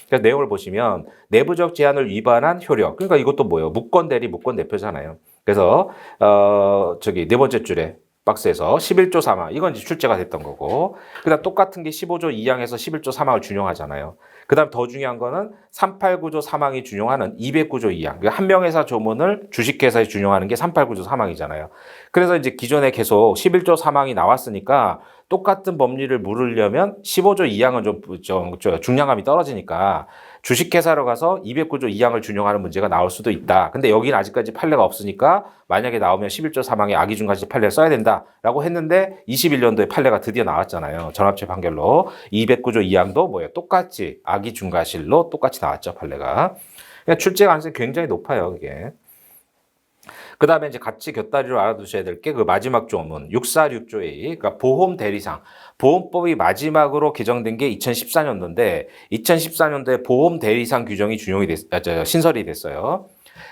그래서 내용을 보시면 내부적 제한을 위반한 효력. 그러니까 이것도 뭐예요? 무권 대리, 무권 대표잖아요. 그래서 네 번째 줄에 박스에서 11조 3항 이건 이제 출제가 됐던 거고 그다음 똑같은 게 15조 2항에서 11조 3항을 준용하잖아요. 그다음 더 중요한 거는 389조 3항이 준용하는 209조 2항. 그러니까 한 명회사 조문을 주식회사에 준용하는 게 389조 3항이잖아요. 그래서 이제 기존에 계속 11조 3항이 나왔으니까 똑같은 법리를 물으려면 15조 2항은 좀 중량감이 떨어지니까 주식회사로 가서 209조 2항을 준용하는 문제가 나올 수도 있다. 근데 여기는 아직까지 판례가 없으니까 만약에 나오면 11조 3항에 악의중과실 판례를 써야 된다라고 했는데 21년도에 판례가 드디어 나왔잖아요. 전합체 판결로 209조 2항도 뭐예요? 똑같이 악의중과실로 똑같이 나왔죠. 판례가. 그러니까 출제 가능성이 굉장히 높아요. 그게. 그 다음에 이제 같이 곁다리로 알아두셔야 될 게 그 마지막 조문 646조의 그러니까 보험 대리상 보험법이 마지막으로 개정된 게 2014년도인데 2014년도에 보험 대리상 규정이 신설이 됐어요.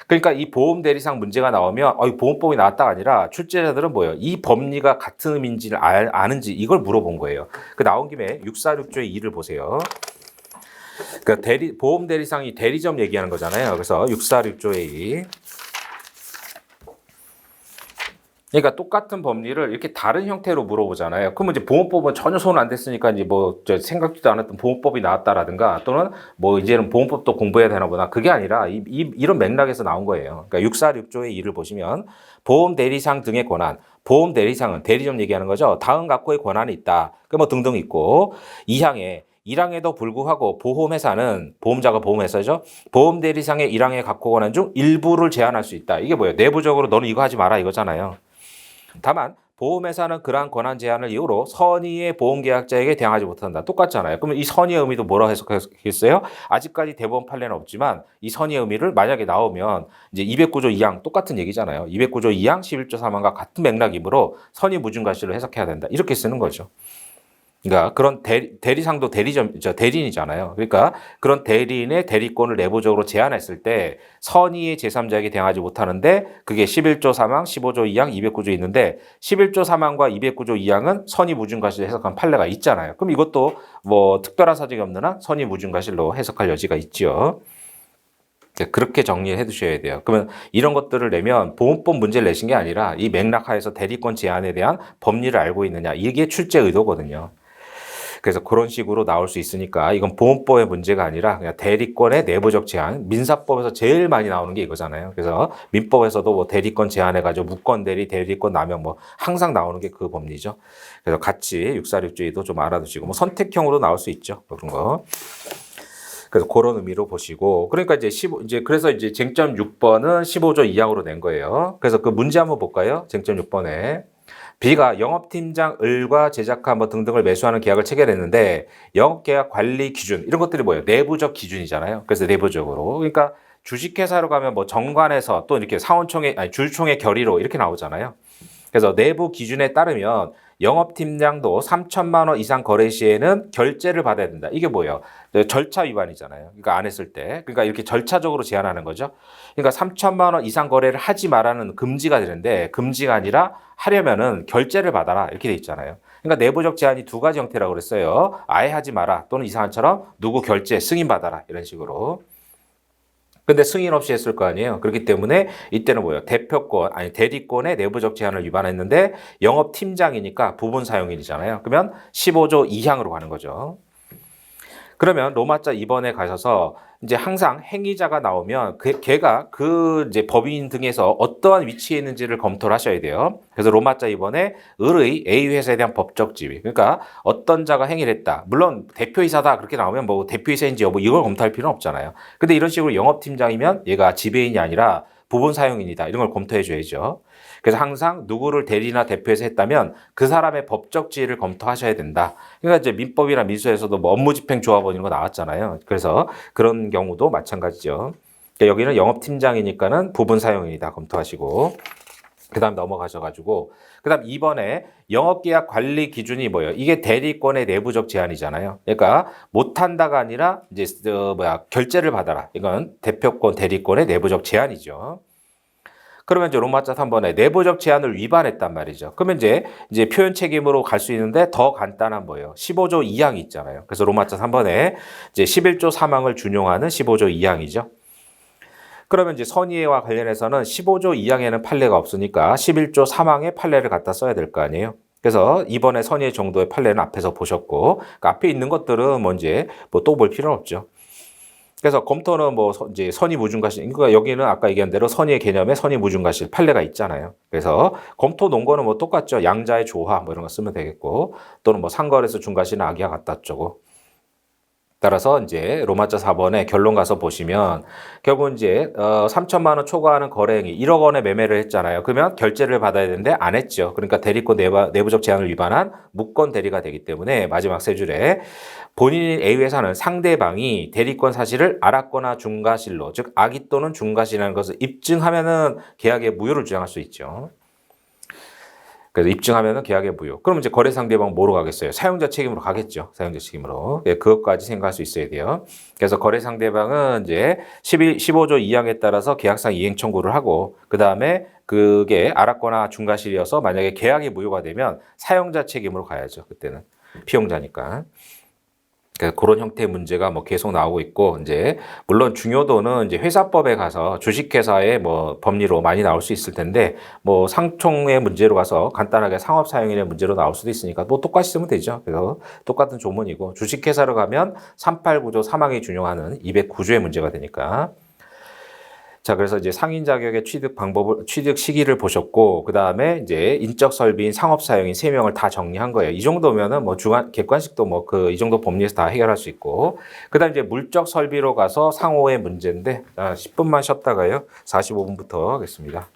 그러니까 이 보험 대리상 문제가 나오면 보험법이 나왔다가 아니라 출제자들은 뭐예요? 이 법리가 같은 의미인지를 아는지 이걸 물어본 거예요. 그 나온 김에 646조의 2를 보세요. 그러니까 보험 대리상이 대리점 얘기하는 거잖아요. 그래서 646조의 2. 그러니까 똑같은 법리를 이렇게 다른 형태로 물어보잖아요. 그러면 이제 보험법은 전혀 손 안 댔으니까 이제 뭐 저 생각지도 않았던 보험법이 나왔다라든가 또는 뭐 이제는 보험법도 공부해야 되나 보다. 그게 아니라 이런 맥락에서 나온 거예요. 그러니까 646조의 2를 보시면 보험 대리상 등의 권한, 보험 대리상은 대리점 얘기하는 거죠. 다음 각호의 권한이 있다. 그 뭐 등등 있고 2항에 1항에도 불구하고 보험회사는 보험자가 보험회사죠. 보험 대리상의 1항의 각호 권한 중 일부를 제한할 수 있다. 이게 뭐예요? 내부적으로 너는 이거 하지 마라 이거잖아요. 다만 보험회사는 그러한 권한 제한을 이유로 선의의 보험계약자에게 대항하지 못한다. 똑같잖아요. 그러면 이 선의의 의미도 뭐라고 해석하겠어요? 아직까지 대법원 판례는 없지만 이 선의의 의미를 만약에 나오면 이제 209조 2항 똑같은 얘기잖아요. 209조 2항 11조 3항과 같은 맥락이므로 선의 무중과실로 해석해야 된다. 이렇게 쓰는 거죠. 그러니까 그런 대리상도 대리인이잖아요. 그러니까 그런 대리인의 대리권을 내부적으로 제한했을 때 선의의 제3자에게 대항하지 못하는데 그게 11조 3항, 15조 2항, 209조 있는데 11조 3항과 209조 2항은 선의 무중과실로 해석한 판례가 있잖아요. 그럼 이것도 뭐 특별한 사정이 없는 한 선의 무중과실로 해석할 여지가 있죠. 그렇게 정리해 두셔야 돼요. 그러면 이런 것들을 내면 보험법 문제를 내신 게 아니라 이 맥락 하에서 대리권 제한에 대한 법리를 알고 있느냐 이게 출제 의도거든요. 그래서 그런 식으로 나올 수 있으니까 이건 보험법의 문제가 아니라 그냥 대리권의 내부적 제한, 민사법에서 제일 많이 나오는 게 이거잖아요. 그래서 민법에서도 뭐 대리권 제한해가지고 무권 대리, 대리권 남용 뭐 항상 나오는 게 그 법리죠. 그래서 같이 646조도 좀 알아두시고 뭐 선택형으로 나올 수 있죠. 그런 거. 그래서 그런 의미로 보시고 그러니까 그래서 이제 쟁점 6번은 15조 2항으로 낸 거예요. 그래서 그 문제 한번 볼까요? 쟁점 6번에. B가 영업팀장 을과 제작하 뭐 등등을 매수하는 계약을 체결했는데 영업계약 관리 기준 이런 것들이 뭐예요? 내부적 기준이잖아요. 그래서 내부적으로 그러니까 주식회사로 가면 뭐 정관에서 또 이렇게 사원총회 아니 주총회 결의로 이렇게 나오잖아요. 그래서 내부 기준에 따르면 영업팀장도 3천만 원 이상 거래 시에는 결제를 받아야 된다. 이게 뭐예요? 절차 위반이잖아요. 그러니까 안 했을 때. 그러니까 이렇게 절차적으로 제한하는 거죠. 그러니까 3천만 원 이상 거래를 하지 말라는 금지가 되는데 금지가 아니라 하려면은 결제를 받아라. 이렇게 돼 있잖아요. 그러니까 내부적 제한이 두 가지 형태라고 그랬어요. 아예 하지 마라. 또는 이상한처럼 누구 결제 승인 받아라. 이런 식으로. 근데 승인 없이 했을 거 아니에요. 그렇기 때문에 이때는 뭐예요? 대표권, 아니 대리권의 내부적 제한을 위반했는데 영업팀장이니까 부분 사용인이잖아요. 그러면 15조 2항으로 가는 거죠. 그러면 로마자 2번에 가셔서 이제 항상 행위자가 나오면 걔가 그 이제 법인 등에서 어떠한 위치에 있는지를 검토를 하셔야 돼요. 그래서 로마자 2번에 을의 A 회사에 대한 법적 지위. 그러니까 어떤 자가 행위를 했다. 물론 대표이사다 그렇게 나오면 뭐 대표이사인지 여부 이걸 검토할 필요는 없잖아요. 근데 이런 식으로 영업팀장이면 얘가 지배인이 아니라 부분 사용인이다. 이런 걸 검토해 줘야죠. 그래서 항상 누구를 대리나 대표해서 했다면 그 사람의 법적 지위를 검토하셔야 된다. 그러니까 이제 민법이나 민수에서도 뭐 업무집행조합원 이런 거 나왔잖아요. 그래서 그런 경우도 마찬가지죠. 그러니까 여기는 영업팀장이니까는 부분 사용인이다 검토하시고 그 다음 넘어가셔가지고 그 다음 2번에 영업계약 관리 기준이 뭐예요? 이게 대리권의 내부적 제한이잖아요. 그러니까 못한다가 아니라 이제 결제를 받아라. 이건 대표권 대리권의 내부적 제한이죠. 그러면 이제 로마자 3번에 내부적 제한을 위반했단 말이죠. 그러면 이제 표현 책임으로 갈 수 있는데 더 간단한 뭐예요? 15조 2항이 있잖아요. 그래서 로마자 3번에 이제 11조 3항을 준용하는 15조 2항이죠. 그러면 이제 선의와 관련해서는 15조 2항에는 판례가 없으니까 11조 3항에 판례를 갖다 써야 될 거 아니에요. 그래서 이번에 선의 정도의 판례는 앞에서 보셨고 그러니까 앞에 있는 것들은 뭐 또 볼 필요는 없죠. 그래서 검토는 뭐 이제 선의 무중과실, 그러니까 여기는 아까 얘기한 대로 선의의 개념에 선의 무중과실 판례가 있잖아요. 그래서 검토 논거는 뭐 똑같죠. 양자의 조화 뭐 이런 거 쓰면 되겠고 또는 뭐 상거래소 중과실은 악의와 같다 쪼고. 따라서 이제 로마자 4번에 결론 가서 보시면 결국 이제 3천만 원 초과하는 거래 행위 1억 원의 매매를 했잖아요. 그러면 결제를 받아야 되는데 안 했죠. 그러니까 대리권 내부적 제한을 위반한 무권 대리가 되기 때문에 마지막 세 줄에 본인인 A 회사는 상대방이 대리권 사실을 알았거나 중과실로 즉 악의 또는 중과실이라는 것을 입증하면은 계약의 무효를 주장할 수 있죠. 그래서 입증하면은 계약의 무효. 그럼 이제 거래 상대방 뭐로 가겠어요? 사용자 책임으로 가겠죠. 사용자 책임으로. 예, 그것까지 생각할 수 있어야 돼요. 그래서 거래 상대방은 이제 15조 2항에 따라서 계약상 이행 청구를 하고 그 다음에 그게 알았거나 중과실이어서 만약에 계약이 무효가 되면 사용자 책임으로 가야죠. 그때는 피용자니까. 그런 형태의 문제가 뭐 계속 나오고 있고, 이제 물론 중요도는 이제 회사법에 가서 주식회사의 뭐 법리로 많이 나올 수 있을 텐데, 뭐 상총의 문제로 가서 간단하게 상업사용인의 문제로 나올 수도 있으니까 뭐 똑같이 쓰면 되죠. 그래서 똑같은 조문이고, 주식회사로 가면 38구조 사망이 준용하는 209조의 문제가 되니까. 자, 그래서 이제 상인 자격의 취득 방법을, 취득 시기를 보셨고, 그 다음에 이제 인적 설비인 상업 사용인 3명을 다 정리한 거예요. 이 정도면은 뭐 중간, 객관식도 뭐 이 정도 법리에서 다 해결할 수 있고, 그 다음 이제 물적 설비로 가서 상호의 문제인데, 10분만 쉬었다가요. 45분부터 하겠습니다.